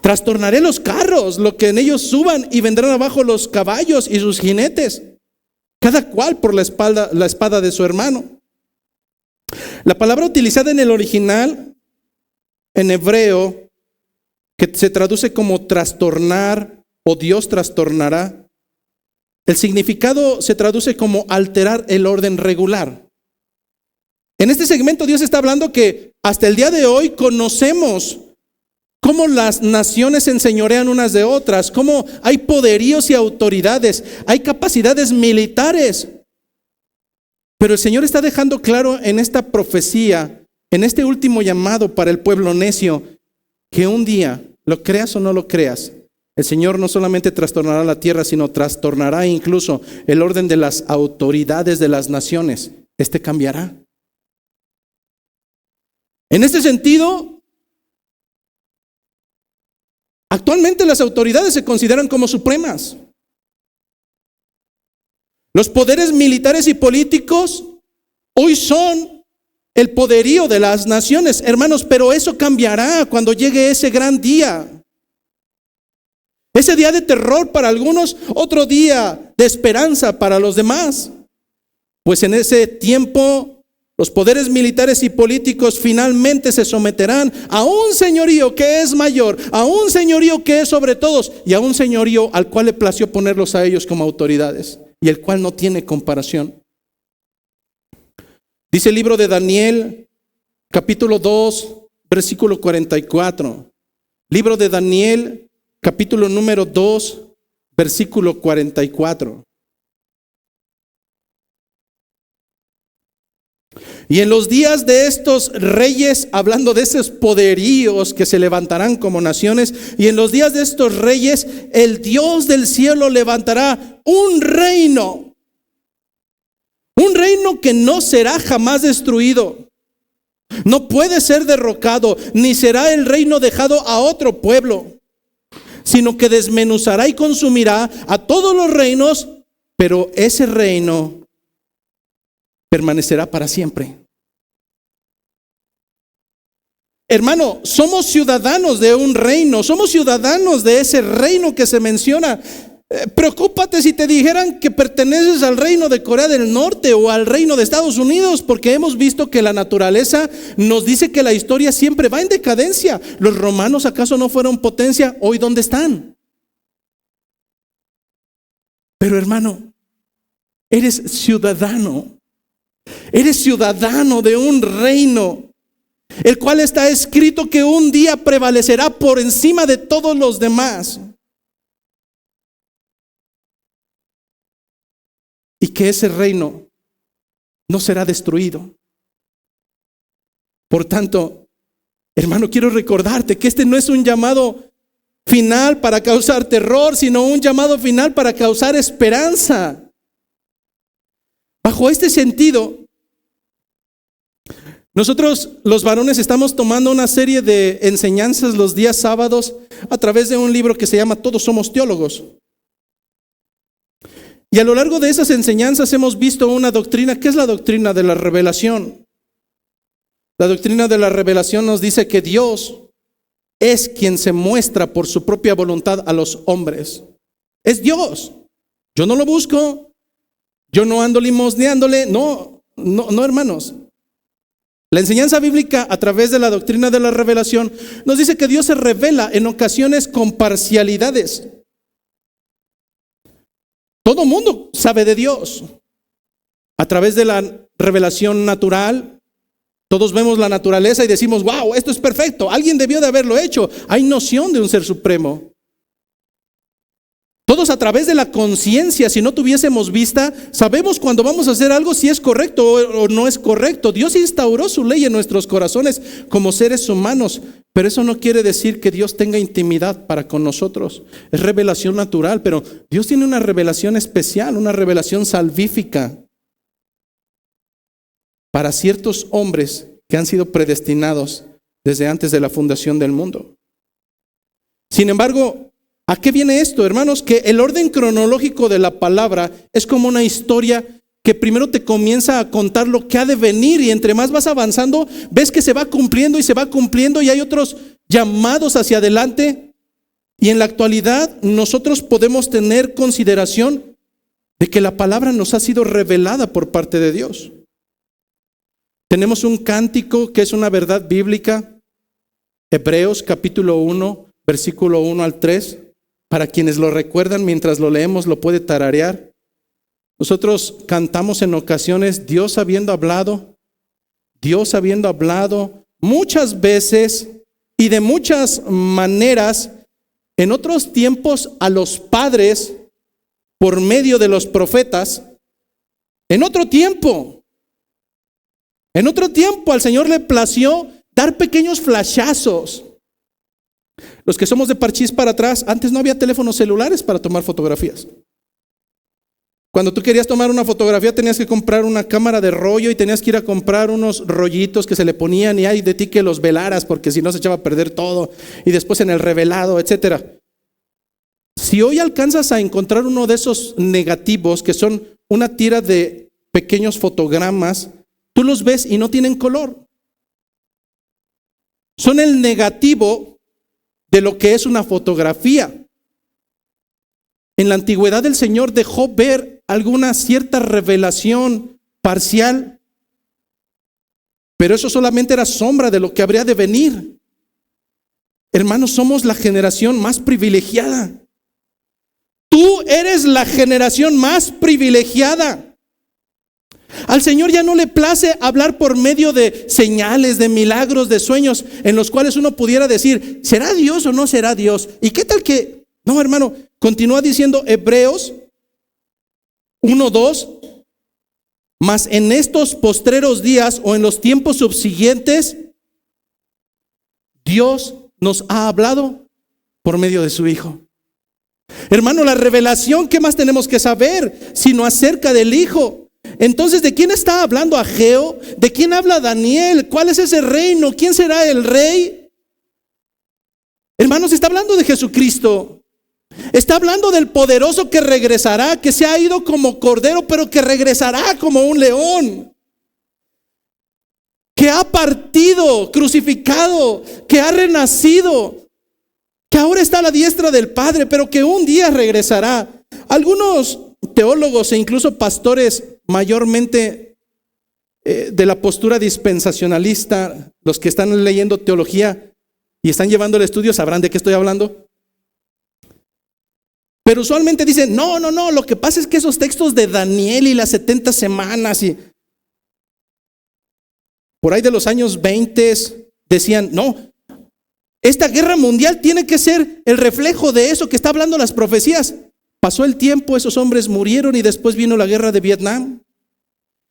Trastornaré los carros, lo que en ellos suban, y vendrán abajo los caballos y sus jinetes, cada cual por la espada de su hermano. La palabra utilizada en el original, en hebreo, que se traduce como trastornar o Dios trastornará, el significado se traduce como alterar el orden regular. En este segmento Dios está hablando que hasta el día de hoy conocemos cómo las naciones se enseñorean unas de otras, cómo hay poderíos y autoridades, hay capacidades militares. Pero el Señor está dejando claro en esta profecía, en este último llamado para el pueblo necio, que un día, lo creas o no lo creas, el Señor no solamente trastornará la tierra, sino trastornará incluso el orden de las autoridades de las naciones. Este cambiará. En este sentido, actualmente las autoridades se consideran como supremas. Los poderes militares y políticos hoy son el poderío de las naciones, hermanos, pero eso cambiará cuando llegue ese gran día. Ese día de terror para algunos, otro día de esperanza para los demás. Pues en ese tiempo los poderes militares y políticos finalmente se someterán a un señorío que es mayor, a un señorío que es sobre todos y a un señorío al cual le plació ponerlos a ellos como autoridades y el cual no tiene comparación. Dice el libro de Daniel, capítulo 2, versículo 44. Libro de Daniel, capítulo número 2, versículo 44. Y en los días de estos reyes, hablando de esos poderíos que se levantarán como naciones, y en los días de estos reyes, el Dios del cielo levantará un reino que no será jamás destruido. No puede ser derrocado, ni será el reino dejado a otro pueblo, sino que desmenuzará y consumirá a todos los reinos, pero ese reino permanecerá para siempre. Hermano, somos ciudadanos de un reino, somos ciudadanos de ese reino que se menciona. Preocúpate si te dijeran que perteneces al reino de Corea del Norte o al reino de Estados Unidos, porque hemos visto que la naturaleza nos dice que la historia siempre va en decadencia. ¿Los romanos acaso no fueron potencia? ¿Hoy dónde están? Pero hermano, eres ciudadano de un reino, el cual está escrito que un día prevalecerá por encima de todos los demás. y que ese reino no será destruido. Por tanto, hermano, quiero recordarte que este no es un llamado final para causar terror, sino un llamado final para causar esperanza. Bajo este sentido, nosotros los varones estamos tomando una serie de enseñanzas los días sábados a través de un libro que se llama Todos somos teólogos. Y a lo largo de esas enseñanzas hemos visto una doctrina, que es la doctrina de la revelación. La doctrina de la revelación nos dice que Dios es quien se muestra por su propia voluntad a los hombres. Es Dios. Yo no lo busco, yo no ando limosneándole, no, hermanos. La enseñanza bíblica a través de la doctrina de la revelación nos dice que Dios se revela en ocasiones con parcialidades. Todo mundo sabe de Dios. A través de la revelación natural, todos vemos la naturaleza y decimos, wow, esto es perfecto, alguien debió de haberlo hecho. Hay noción de un ser supremo. Todos a través de la conciencia, si no tuviésemos vista, sabemos cuando vamos a hacer algo si es correcto o no es correcto. Dios instauró su ley en nuestros corazones como seres humanos, pero eso no quiere decir que Dios tenga intimidad para con nosotros. Es revelación natural, pero Dios tiene una revelación especial, una revelación salvífica para ciertos hombres que han sido predestinados desde antes de la fundación del mundo. Sin embargo, ¿a qué viene esto, hermanos? Que el orden cronológico de la palabra es como una historia que primero te comienza a contar lo que ha de venir y entre más vas avanzando, ves que se va cumpliendo y hay otros llamados hacia adelante. Y en la actualidad nosotros podemos tener consideración de que la palabra nos ha sido revelada por parte de Dios. Tenemos un cántico que es una verdad bíblica, Hebreos capítulo 1, versículo 1 al 3. Para quienes lo recuerdan, mientras lo leemos, lo puede tararear. Nosotros cantamos en ocasiones, Dios habiendo hablado muchas veces y de muchas maneras, en otros tiempos a los padres por medio de los profetas. En otro tiempo al Señor le plació dar pequeños flashazos. Los que somos de Parchís para atrás, antes no había teléfonos celulares para tomar fotografías. Cuando tú querías tomar una fotografía tenías que comprar una cámara de rollo y tenías que ir a comprar unos rollitos que se le ponían y hay de ti que los velaras porque si no se echaba a perder todo y después en el revelado, etcétera. Si hoy alcanzas a encontrar uno de esos negativos que son una tira de pequeños fotogramas, tú los ves y no tienen color. Son el negativo de lo que es una fotografía. En la antigüedad el Señor dejó ver alguna cierta revelación parcial, pero eso solamente era sombra de lo que habría de venir. Hermanos, somos la generación más privilegiada. Tú eres la generación más privilegiada. Al Señor ya no le place hablar por medio de señales, de milagros, de sueños en los cuales uno pudiera decir, ¿será Dios o no será Dios? ¿Y qué tal que? No, hermano, continúa diciendo Hebreos 1:2, mas en estos postreros días o en los tiempos subsiguientes, Dios nos ha hablado por medio de su Hijo. Hermano, la revelación, ¿qué más tenemos que saber sino acerca del Hijo? Entonces, ¿de quién está hablando Ageo? ¿De quién habla Daniel? ¿Cuál es ese reino? ¿Quién será el rey? Hermanos, está hablando de Jesucristo. Está hablando del poderoso que regresará, que se ha ido como cordero, pero que regresará como un león. Que ha partido, crucificado, que ha renacido, que ahora está a la diestra del Padre, pero que un día regresará. Algunos teólogos e incluso pastores mayormente de la postura dispensacionalista, los que están leyendo teología y están llevando el estudio sabrán de qué estoy hablando. Pero usualmente dicen, no, lo que pasa es que esos textos de Daniel y las 70 semanas y por ahí de los años 20 decían, no, esta guerra mundial tiene que ser el reflejo de eso que está hablando las profecías. Pasó el tiempo, esos hombres murieron y después vino la guerra de Vietnam.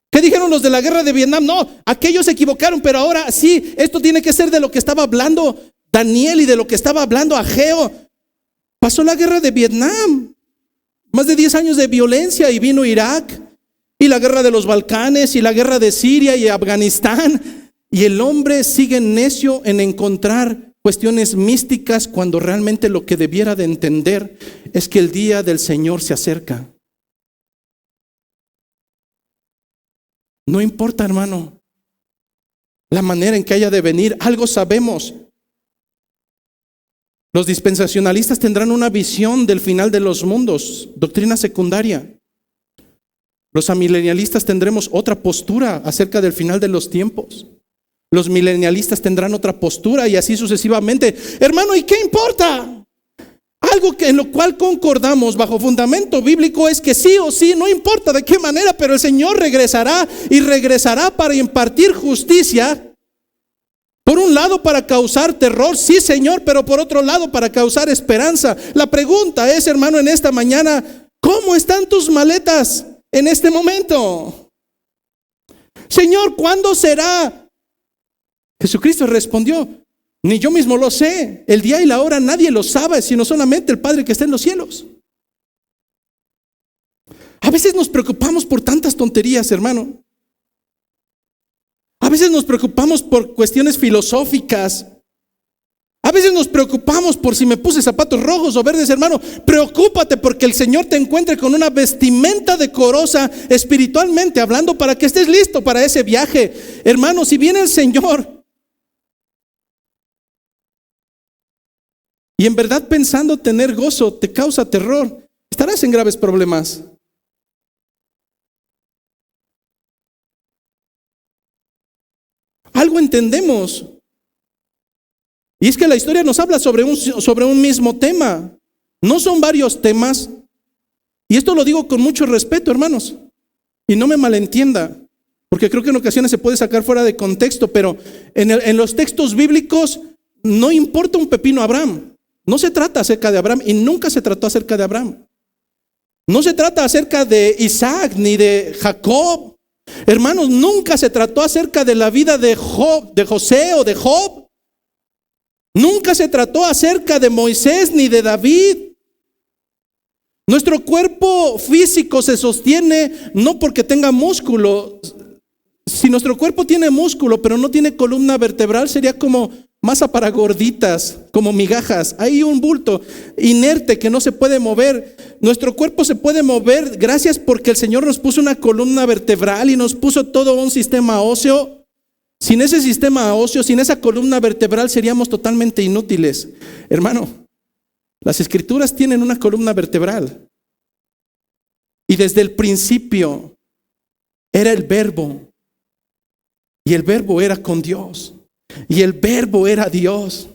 ¿Qué dijeron los de la guerra de Vietnam? No, aquellos se equivocaron, pero ahora sí, esto tiene que ser de lo que estaba hablando Daniel y de lo que estaba hablando Ageo. Pasó la guerra de Vietnam, más de 10 años de violencia, y vino Irak, y la guerra de los Balcanes, y la guerra de Siria y Afganistán. Y el hombre sigue necio en encontrar cuestiones místicas cuando realmente lo que debiera de entender es que el día del Señor se acerca. No importa, hermano, la manera en que haya de venir, algo sabemos. Los dispensacionalistas tendrán una visión del final de los mundos, doctrina secundaria. Los amilenialistas tendremos otra postura acerca del final de los tiempos. Los milenialistas tendrán otra postura y así sucesivamente. Hermano, ¿y qué importa? Algo en lo cual concordamos bajo fundamento bíblico es que sí o sí, no importa de qué manera, pero el Señor regresará y regresará para impartir justicia. Por un lado para causar terror, sí Señor, pero por otro lado para causar esperanza. La pregunta es, hermano, en esta mañana, ¿cómo están tus maletas en este momento? Señor, ¿cuándo será? Jesucristo respondió: ni yo mismo lo sé, el día y la hora nadie lo sabe, sino solamente el Padre que está en los cielos. A veces nos preocupamos por tantas tonterías, hermano. A veces nos preocupamos por cuestiones filosóficas. A veces nos preocupamos por si me puse zapatos rojos o verdes, hermano. Preocúpate porque el Señor te encuentre con una vestimenta decorosa, espiritualmente hablando, para que estés listo para ese viaje. Hermano, si viene el Señor y en verdad pensando tener gozo te causa terror, estarás en graves problemas. Algo entendemos. Y es que la historia nos habla sobre un mismo tema. No son varios temas. Y esto lo digo con mucho respeto, hermanos. Y no me malentienda, porque creo que en ocasiones se puede sacar fuera de contexto, pero en los textos bíblicos no importa un pepino Abraham. No se trata acerca de Abraham y nunca se trató acerca de Abraham. No se trata acerca de Isaac ni de Jacob. Hermanos, nunca se trató acerca de la vida de Job, de José o de Job. Nunca se trató acerca de Moisés ni de David. Nuestro cuerpo físico se sostiene no porque tenga músculo. Si nuestro cuerpo tiene músculo pero no tiene columna vertebral, sería como masa para gorditas, como migajas. Hay un bulto inerte que no se puede mover. Nuestro cuerpo se puede mover gracias porque el Señor nos puso una columna vertebral y nos puso todo un sistema óseo. Sin ese sistema óseo, sin esa columna vertebral, seríamos totalmente inútiles. Hermano, las Escrituras tienen una columna vertebral. Y desde el principio era el Verbo. Y el Verbo era con Dios. Y el Verbo era Dios.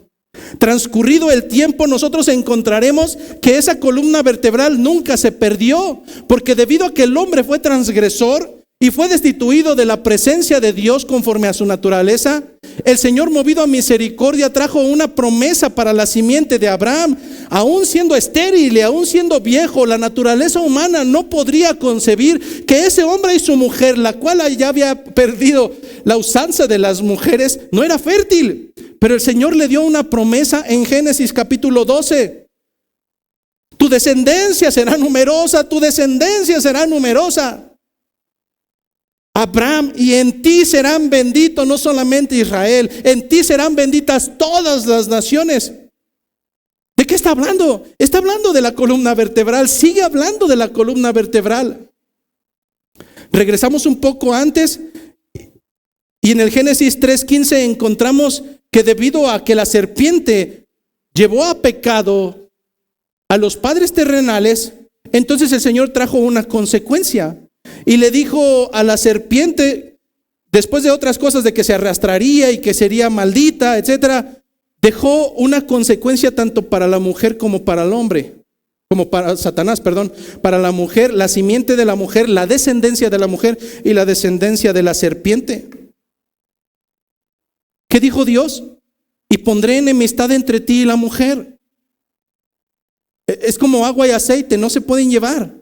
Transcurrido el tiempo, nosotros encontraremos que esa columna vertebral nunca se perdió, porque debido a que el hombre fue transgresor y fue destituido de la presencia de Dios conforme a su naturaleza, el Señor, movido a misericordia, trajo una promesa para la simiente de Abraham. Aún siendo estéril y aún siendo viejo, la naturaleza humana no podría concebir que ese hombre y su mujer, la cual ya había perdido la usanza de las mujeres, no era fértil. Pero el Señor le dio una promesa en Génesis capítulo 12. Tu descendencia será numerosa, tu descendencia será numerosa. Abraham, y en ti serán benditos no solamente Israel, en ti serán benditas todas las naciones. ¿De qué está hablando? Está hablando de la columna vertebral, sigue hablando de la columna vertebral. Regresamos un poco antes y en el Génesis 3:15 encontramos que debido a que la serpiente llevó a pecado a los padres terrenales, entonces el Señor trajo una consecuencia. Y le dijo a la serpiente, después de otras cosas de que se arrastraría y que sería maldita, etcétera, dejó una consecuencia tanto para la mujer como para el hombre, como para Satanás, perdón, para la mujer, la simiente de la mujer, la descendencia de la mujer y la descendencia de la serpiente. ¿Qué dijo Dios? Y pondré enemistad entre ti y la mujer. es como agua y aceite, no se pueden llevar.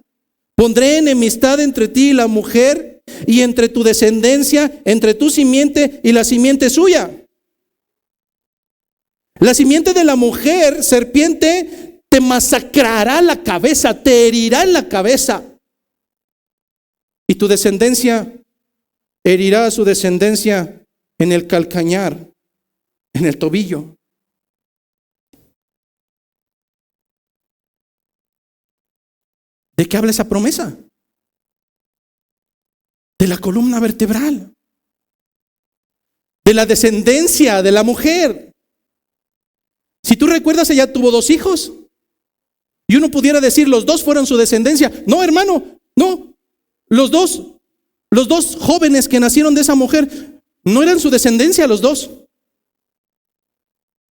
Pondré enemistad entre ti y la mujer, y entre tu descendencia, entre tu simiente y la simiente suya. La simiente de la mujer, serpiente, te masacrará la cabeza, te herirá en la cabeza. Y tu descendencia herirá a su descendencia en el calcañar, en el tobillo. ¿De qué habla esa promesa? De la columna vertebral, de la descendencia de la mujer. Si tú recuerdas, ella tuvo 2 hijos. Y uno pudiera decir, los 2 fueron su descendencia. No, hermano, no. Los dos jóvenes que nacieron de esa mujer no eran su descendencia, los 2.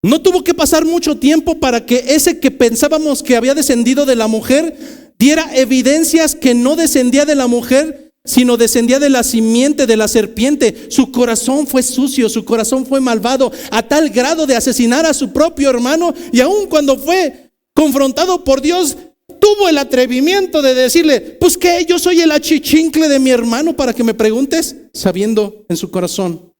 No tuvo que pasar mucho tiempo para que ese que pensábamos que había descendido de la mujer diera evidencias que no descendía de la mujer, sino descendía de la simiente de la serpiente. Su corazón fue sucio, su corazón fue malvado, a tal grado de asesinar a su propio hermano, y aun cuando fue confrontado por Dios, tuvo el atrevimiento de decirle, pues que yo soy el achichincle de mi hermano para que me preguntes, sabiendo en su corazón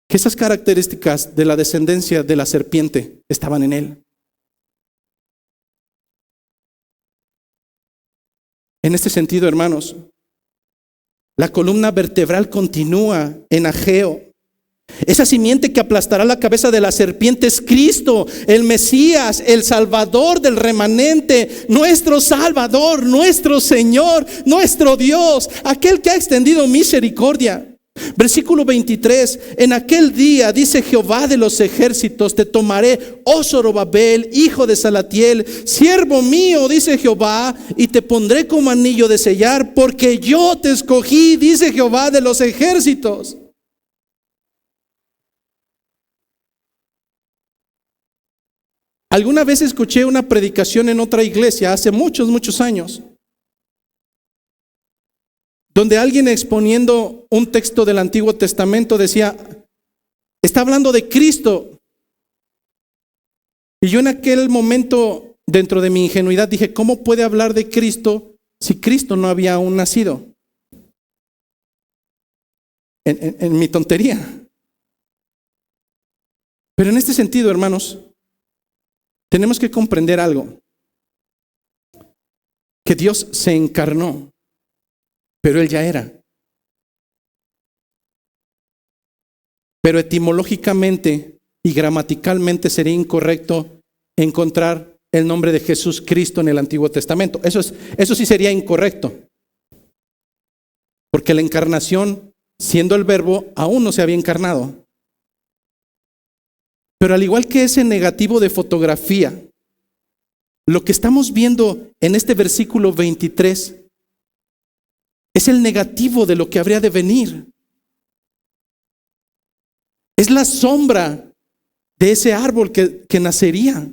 que esas características de la descendencia de la serpiente estaban en él. En este sentido, hermanos, la columna vertebral continúa en Ageo. Esa simiente que aplastará la cabeza de la serpiente es Cristo, el Mesías, el Salvador del remanente, nuestro Salvador, nuestro Señor, nuestro Dios, aquel que ha extendido misericordia. Versículo 23, en aquel día, dice Jehová de los ejércitos, te tomaré, oh Zorobabel, hijo de Salatiel, siervo mío, dice Jehová, y te pondré como anillo de sellar, porque yo te escogí, dice Jehová de los ejércitos. Alguna vez escuché una predicación en otra iglesia hace muchos años, donde alguien exponiendo un texto del Antiguo Testamento decía, está hablando de Cristo. Y yo en aquel momento, dentro de mi ingenuidad, dije, ¿cómo puede hablar de Cristo si Cristo no había aún nacido? En mi tontería. Pero en este sentido, hermanos, tenemos que comprender algo, que Dios se encarnó, pero Él ya era. Pero etimológicamente y gramaticalmente sería incorrecto encontrar el nombre de Jesús Cristo en el Antiguo Testamento. Eso sí sería incorrecto, porque la encarnación, siendo el verbo, aún no se había encarnado. Pero al igual que ese negativo de fotografía, lo que estamos viendo en este versículo 23 es el negativo de lo que habría de venir. Es la sombra de ese árbol que nacería.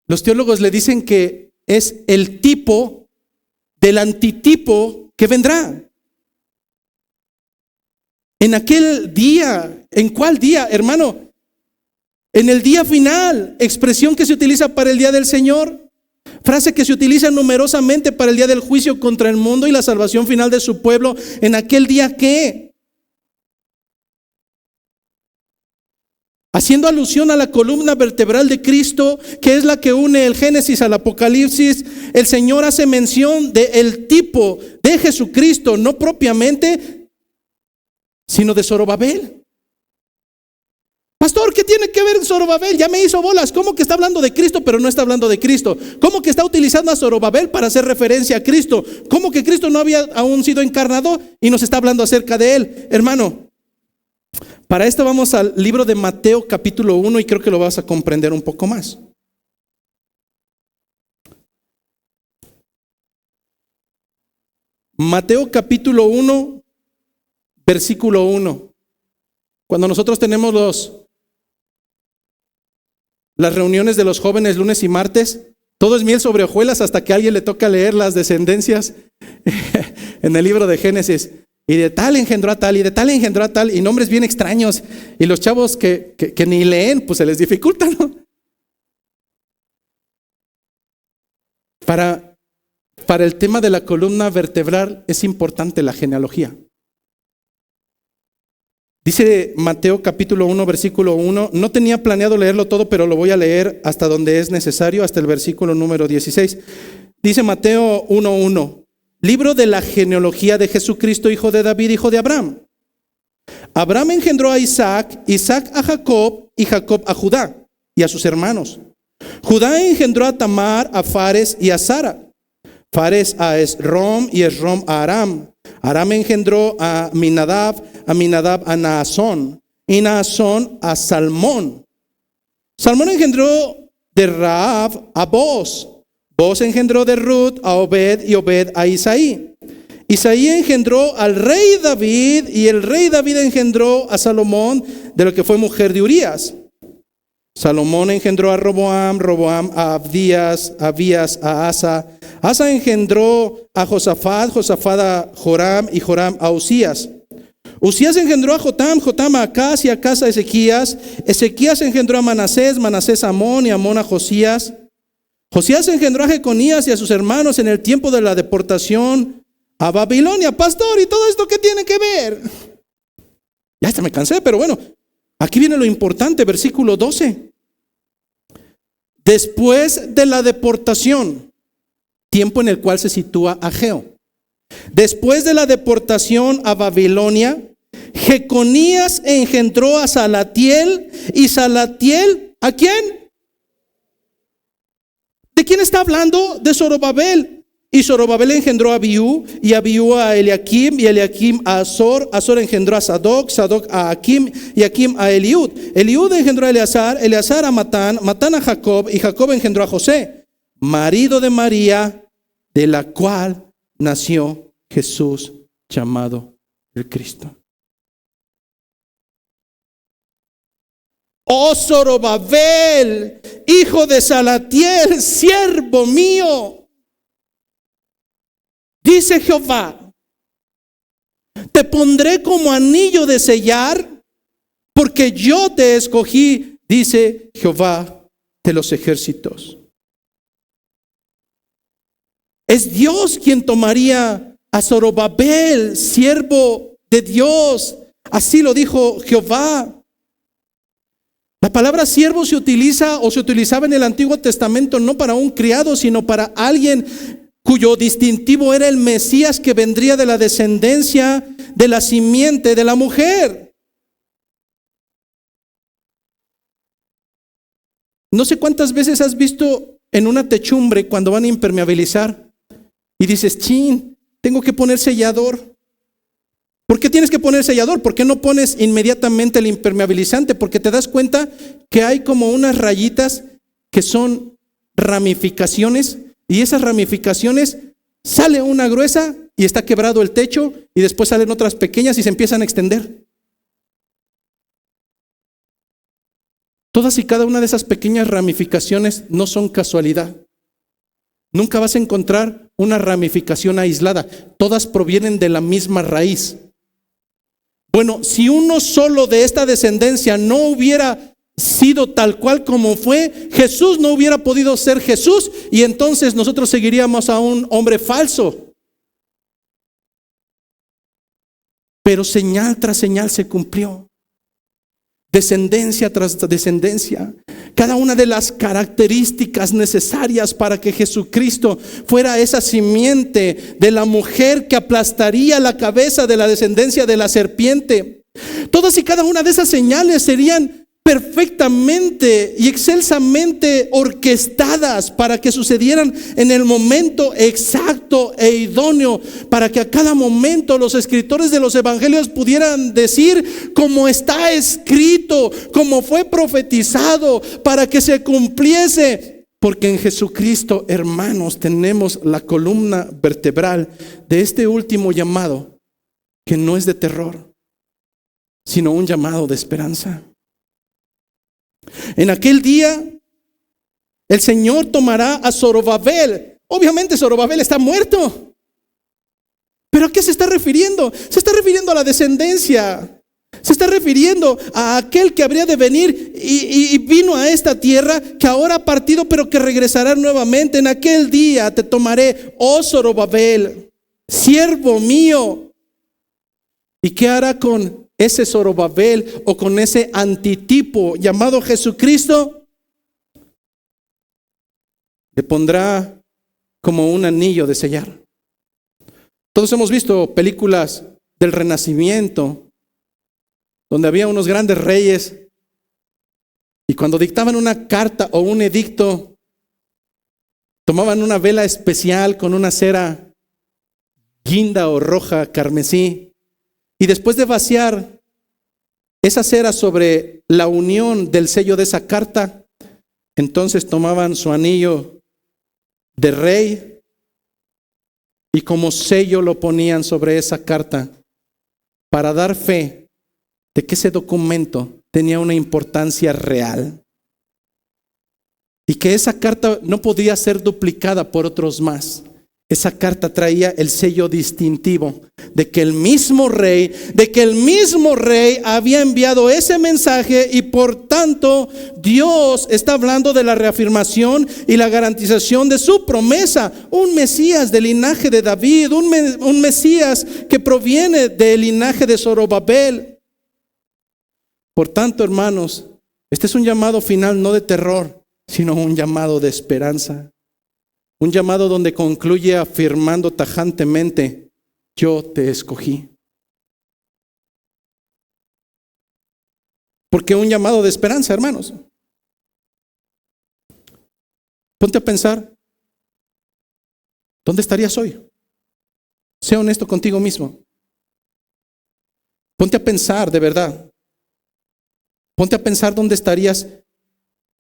Los teólogos le dicen que es el tipo del antitipo que vendrá. En aquel día, ¿en cuál día, hermano? En el día final, expresión que se utiliza para el día del Señor, frase que se utiliza numerosamente para el día del juicio contra el mundo y la salvación final de su pueblo. En aquel día, ¿qué? Haciendo alusión a la columna vertebral de Cristo, que es la que une el Génesis al Apocalipsis, el Señor hace mención del tipo de Jesucristo, no propiamente, sino de Zorobabel. Pastor, ¿qué tiene que ver Zorobabel? Ya me hizo bolas. ¿Cómo que está hablando de Cristo pero no está hablando de Cristo? ¿Cómo que está utilizando a Zorobabel para hacer referencia a Cristo? ¿Cómo que Cristo no había aún sido encarnado y nos está hablando acerca de Él? Hermano, para esto vamos al libro de Mateo capítulo 1 y creo que lo vas a comprender un poco más. Mateo capítulo 1, versículo 1. Cuando nosotros tenemos las reuniones de los jóvenes lunes y martes, todo es miel sobre hojuelas hasta que a alguien le toca leer las descendencias en el libro de Génesis. Y de tal engendró a tal, y de tal engendró a tal, y nombres bien extraños. Y los chavos que ni leen, pues se les dificulta, ¿no? Para el tema de la columna vertebral es importante la genealogía. Dice Mateo capítulo 1, versículo 1. No tenía planeado leerlo todo, pero lo voy a leer hasta donde es necesario, hasta el versículo número 16. Dice Mateo 1:1. Libro de la genealogía de Jesucristo, hijo de David, hijo de Abraham. Abraham engendró a Isaac, Isaac a Jacob y Jacob a Judá y a sus hermanos. Judá engendró a Tamar, a Fares y a Sara. Fares a Esrom y Esrom a Aram. Aram engendró a Aminadab a Naasón y Naasón a Salmón. Salmón engendró de Rahab a Boz. Boz engendró de Ruth a Obed y Obed a Isaí. Isaí engendró al rey David y el rey David engendró a Salomón, de lo que fue mujer de Urías. Salomón engendró a Roboam, Roboam a Abías a Asa. Asa engendró a Josafat, Josafat a Joram y Joram a Usías. Usías engendró a Jotam, Jotam a Acaz y Acaz a Ezequías. Ezequías engendró a Manasés, Manasés a Amón y Amón a Josías. Josías engendró a Jeconías y a sus hermanos en el tiempo de la deportación a Babilonia. Pastor, ¿y todo esto qué tiene que ver? Ya hasta me cansé, pero bueno, aquí viene lo importante, versículo 12. Después de la deportación, tiempo en el cual se sitúa Ageo. Después de la deportación a Babilonia, Jeconías engendró a Salatiel y Salatiel, ¿a quién? ¿De quién está hablando? De Zorobabel. Y Zorobabel engendró a Abiú y Abiú a Eliakim y Eliakim a Azor. Azor engendró a Sadoc, Sadoc a Akim y Akim a Eliud. Eliud engendró a Eleazar, Eleazar a Matán, Matán a Jacob y Jacob engendró a José, marido de María, de la cual nació Jesús llamado el Cristo. Oh Zorobabel, hijo de Salatiel, siervo mío, dice Jehová, te pondré como anillo de sellar, porque yo te escogí, dice Jehová de los ejércitos. Es Dios quien tomaría a Zorobabel, siervo de Dios. Así lo dijo Jehová. La palabra siervo se utiliza o se utilizaba en el Antiguo Testamento no para un criado, sino para alguien cuyo distintivo era el Mesías que vendría de la descendencia, de la simiente de la mujer. No sé cuántas veces has visto en una techumbre cuando van a impermeabilizar y dices, chin, tengo que poner sellador. ¿Por qué tienes que poner sellador? ¿Por qué no pones inmediatamente el impermeabilizante? Porque te das cuenta que hay como unas rayitas que son ramificaciones, y esas ramificaciones sale una gruesa y está quebrado el techo, y después salen otras pequeñas y se empiezan a extender. Todas y cada una de esas pequeñas ramificaciones no son casualidad. Nunca vas a encontrar una ramificación aislada. Todas provienen de la misma raíz. Bueno, si uno solo de esta descendencia no hubiera sido tal cual como fue, Jesús no hubiera podido ser Jesús, y entonces nosotros seguiríamos a un hombre falso. Pero señal tras señal se cumplió. Descendencia tras descendencia. Cada una de las características necesarias para que Jesucristo fuera esa simiente de la mujer que aplastaría la cabeza de la descendencia de la serpiente. Todas y cada una de esas señales serían perfectamente y excelsamente orquestadas para que sucedieran en el momento exacto e idóneo, para que a cada momento los escritores de los evangelios pudieran decir como está escrito, como fue profetizado, para que se cumpliese. Porque en Jesucristo, hermanos, tenemos la columna vertebral de este último llamado, que no es de terror, sino un llamado de esperanza. En aquel día el Señor tomará a Zorobabel. Obviamente Zorobabel está muerto. ¿Pero a qué se está refiriendo? Se está refiriendo a la descendencia. Se está refiriendo a aquel que habría de venir y vino a esta tierra, que ahora ha partido, pero que regresará nuevamente. En aquel día te tomaré, oh Zorobabel, siervo mío. ¿Y qué hará con ese Zorobabel o con ese antitipo llamado Jesucristo? Le pondrá como un anillo de sellar. Todos hemos visto películas del Renacimiento, donde había unos grandes reyes, y cuando dictaban una carta o un edicto, tomaban una vela especial con una cera guinda o roja, carmesí, y después de vaciar esa cera sobre la unión del sello de esa carta, entonces tomaban su anillo de rey y como sello lo ponían sobre esa carta para dar fe de que ese documento tenía una importancia real y que esa carta no podía ser duplicada por otros más. Esa carta traía el sello distintivo de que el mismo rey había enviado ese mensaje, y por tanto Dios está hablando de la reafirmación y la garantización de su promesa. Un Mesías del linaje de David, un Mesías que proviene del linaje de Zorobabel. Por tanto, hermanos, este es un llamado final no de terror, sino un llamado de esperanza. Un llamado donde concluye afirmando tajantemente: yo te escogí. Porque un llamado de esperanza, hermanos. Ponte a pensar, ¿dónde estarías hoy? Sé honesto contigo mismo. Ponte a pensar de verdad. Ponte a pensar dónde estarías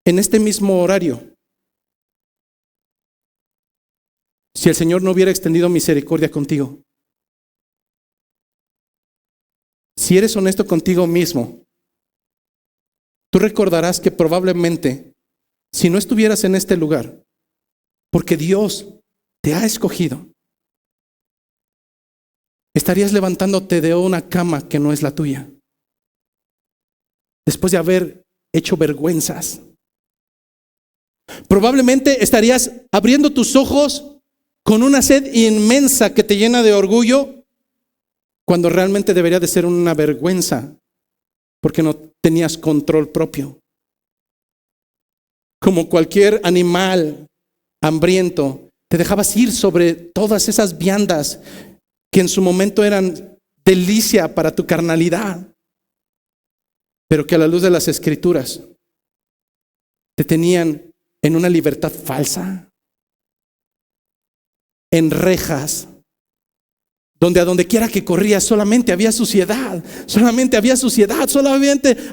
en este mismo horario si el Señor no hubiera extendido misericordia contigo. Si eres honesto contigo mismo, tú recordarás que probablemente, si no estuvieras en este lugar, porque Dios te ha escogido, estarías levantándote de una cama que no es la tuya, después de haber hecho vergüenzas. Probablemente estarías abriendo tus ojos con una sed inmensa que te llena de orgullo, cuando realmente debería de ser una vergüenza, porque no tenías control propio. Como cualquier animal hambriento, te dejabas ir sobre todas esas viandas que en su momento eran delicia para tu carnalidad, pero que a la luz de las Escrituras te tenían en una libertad falsa, en rejas, donde a donde quiera que corrías solamente había suciedad, solamente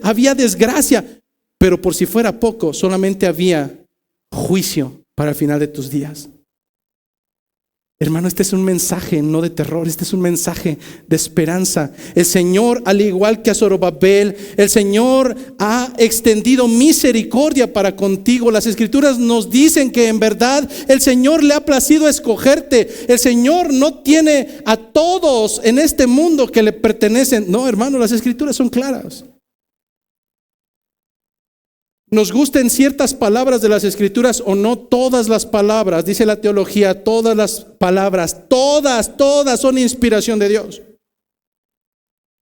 había desgracia, pero por si fuera poco, solamente había juicio para el final de tus días. Hermano, este es un mensaje no de terror, este es un mensaje de esperanza. El Señor, al igual que a Zorobabel, el Señor ha extendido misericordia para contigo. Las Escrituras nos dicen que en verdad el Señor le ha placido escogerte. El Señor no tiene a todos en este mundo que le pertenecen. No, hermano, las Escrituras son claras. Nos gusten ciertas palabras de las Escrituras o no, todas las palabras, dice la teología, todas las palabras, todas son inspiración de Dios.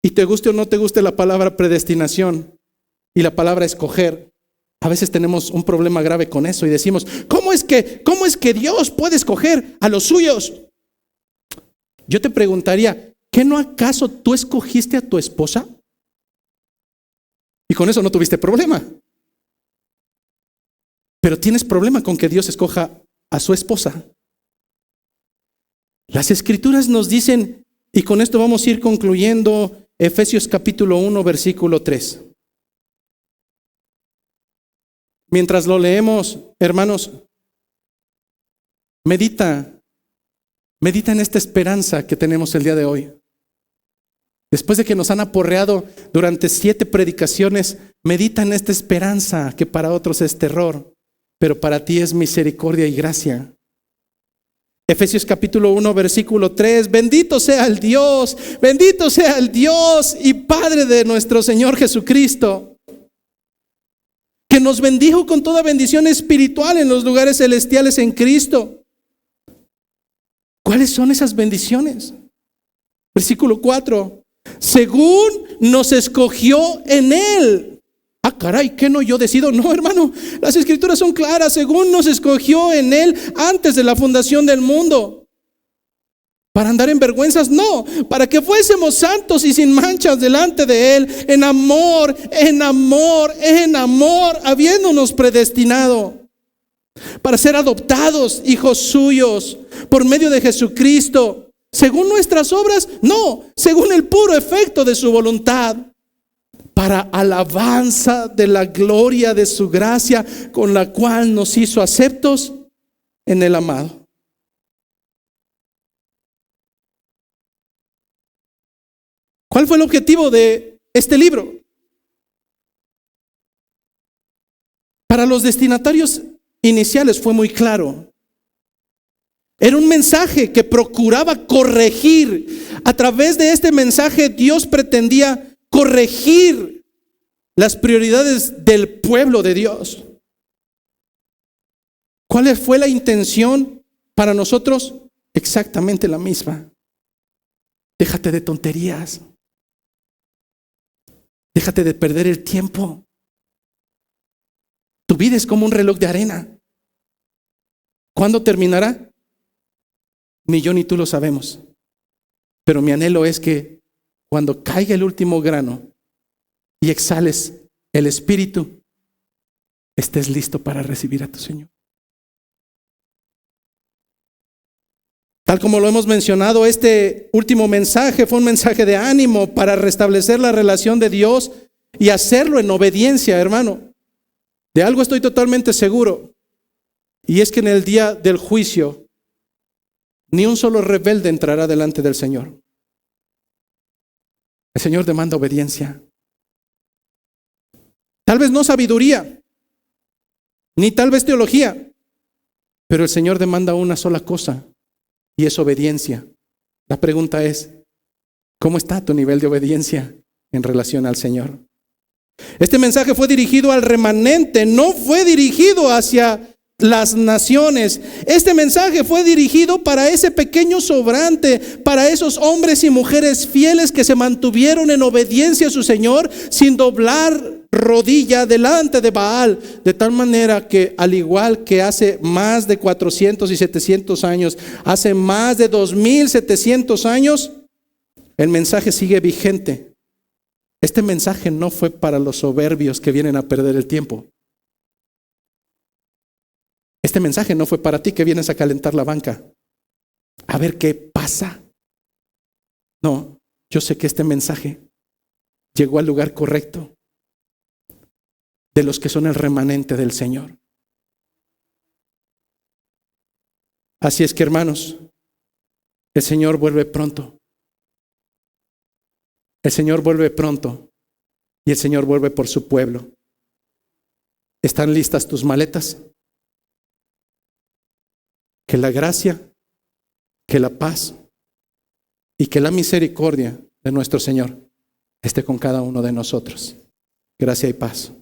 Y te guste o no te guste la palabra predestinación y la palabra escoger, a veces tenemos un problema grave con eso y decimos: ¿cómo es que Dios puede escoger a los suyos? Yo te preguntaría, ¿qué no acaso tú escogiste a tu esposa? Y con eso no tuviste problema. Pero tienes problema con que Dios escoja a su esposa. Las Escrituras nos dicen, y con esto vamos a ir concluyendo, Efesios capítulo 1, versículo 3. Mientras lo leemos, hermanos, medita en esta esperanza que tenemos el día de hoy. Después de que nos han aporreado durante 7 predicaciones, medita en esta esperanza que para otros es terror, pero para ti es misericordia y gracia. Efesios capítulo 1, versículo 3. Bendito sea el Dios y Padre de nuestro Señor Jesucristo, que nos bendijo con toda bendición espiritual en los lugares celestiales en Cristo. ¿Cuáles son esas bendiciones? Versículo 4. Según nos escogió en Él. Ah, caray, ¿qué no yo decido? No, hermano, las escrituras son claras. Según nos escogió en Él antes de la fundación del mundo. ¿Para andar en vergüenzas? No, para que fuésemos santos y sin manchas delante de Él, en amor, habiéndonos predestinado para ser adoptados hijos suyos por medio de Jesucristo, según nuestras obras, no, según el puro efecto de su voluntad, para alabanza de la gloria de su gracia, con la cual nos hizo aceptos en el amado. ¿Cuál fue el objetivo de este libro? Para los destinatarios iniciales fue muy claro. Era un mensaje que procuraba corregir. A través de este mensaje Dios pretendía corregir las prioridades del pueblo de Dios. ¿Cuál fue la intención para nosotros? Exactamente la misma. Déjate de tonterías. Déjate de perder el tiempo. Tu vida es como un reloj de arena. ¿Cuándo terminará? Ni yo ni tú lo sabemos. Pero mi anhelo es que cuando caiga el último grano y exhales el Espíritu, estés listo para recibir a tu Señor. Tal como lo hemos mencionado, este último mensaje fue un mensaje de ánimo para restablecer la relación de Dios y hacerlo en obediencia, hermano. De algo estoy totalmente seguro, y es que en el día del juicio ni un solo rebelde entrará delante del Señor. El Señor demanda obediencia. Tal vez no sabiduría, ni tal vez teología, pero el Señor demanda una sola cosa, y es obediencia. La pregunta es, ¿cómo está tu nivel de obediencia en relación al Señor? Este mensaje fue dirigido al remanente, no fue dirigido hacia las naciones. Este mensaje fue dirigido para ese pequeño sobrante, para esos hombres y mujeres fieles que se mantuvieron en obediencia a su Señor sin doblar rodilla delante de Baal, de tal manera que al igual que hace más de 400 y 700 años, hace más de 2700 años, el mensaje sigue vigente. Este mensaje no fue para los soberbios que vienen a perder el tiempo. Este mensaje no fue para ti que vienes a calentar la banca, a ver qué pasa. No, yo sé que este mensaje llegó al lugar correcto de los que son el remanente del Señor. Así es que, hermanos, el Señor vuelve pronto. El Señor vuelve pronto y el Señor vuelve por su pueblo. ¿Están listas tus maletas? Que la gracia, que la paz y que la misericordia de nuestro Señor esté con cada uno de nosotros. Gracia y paz.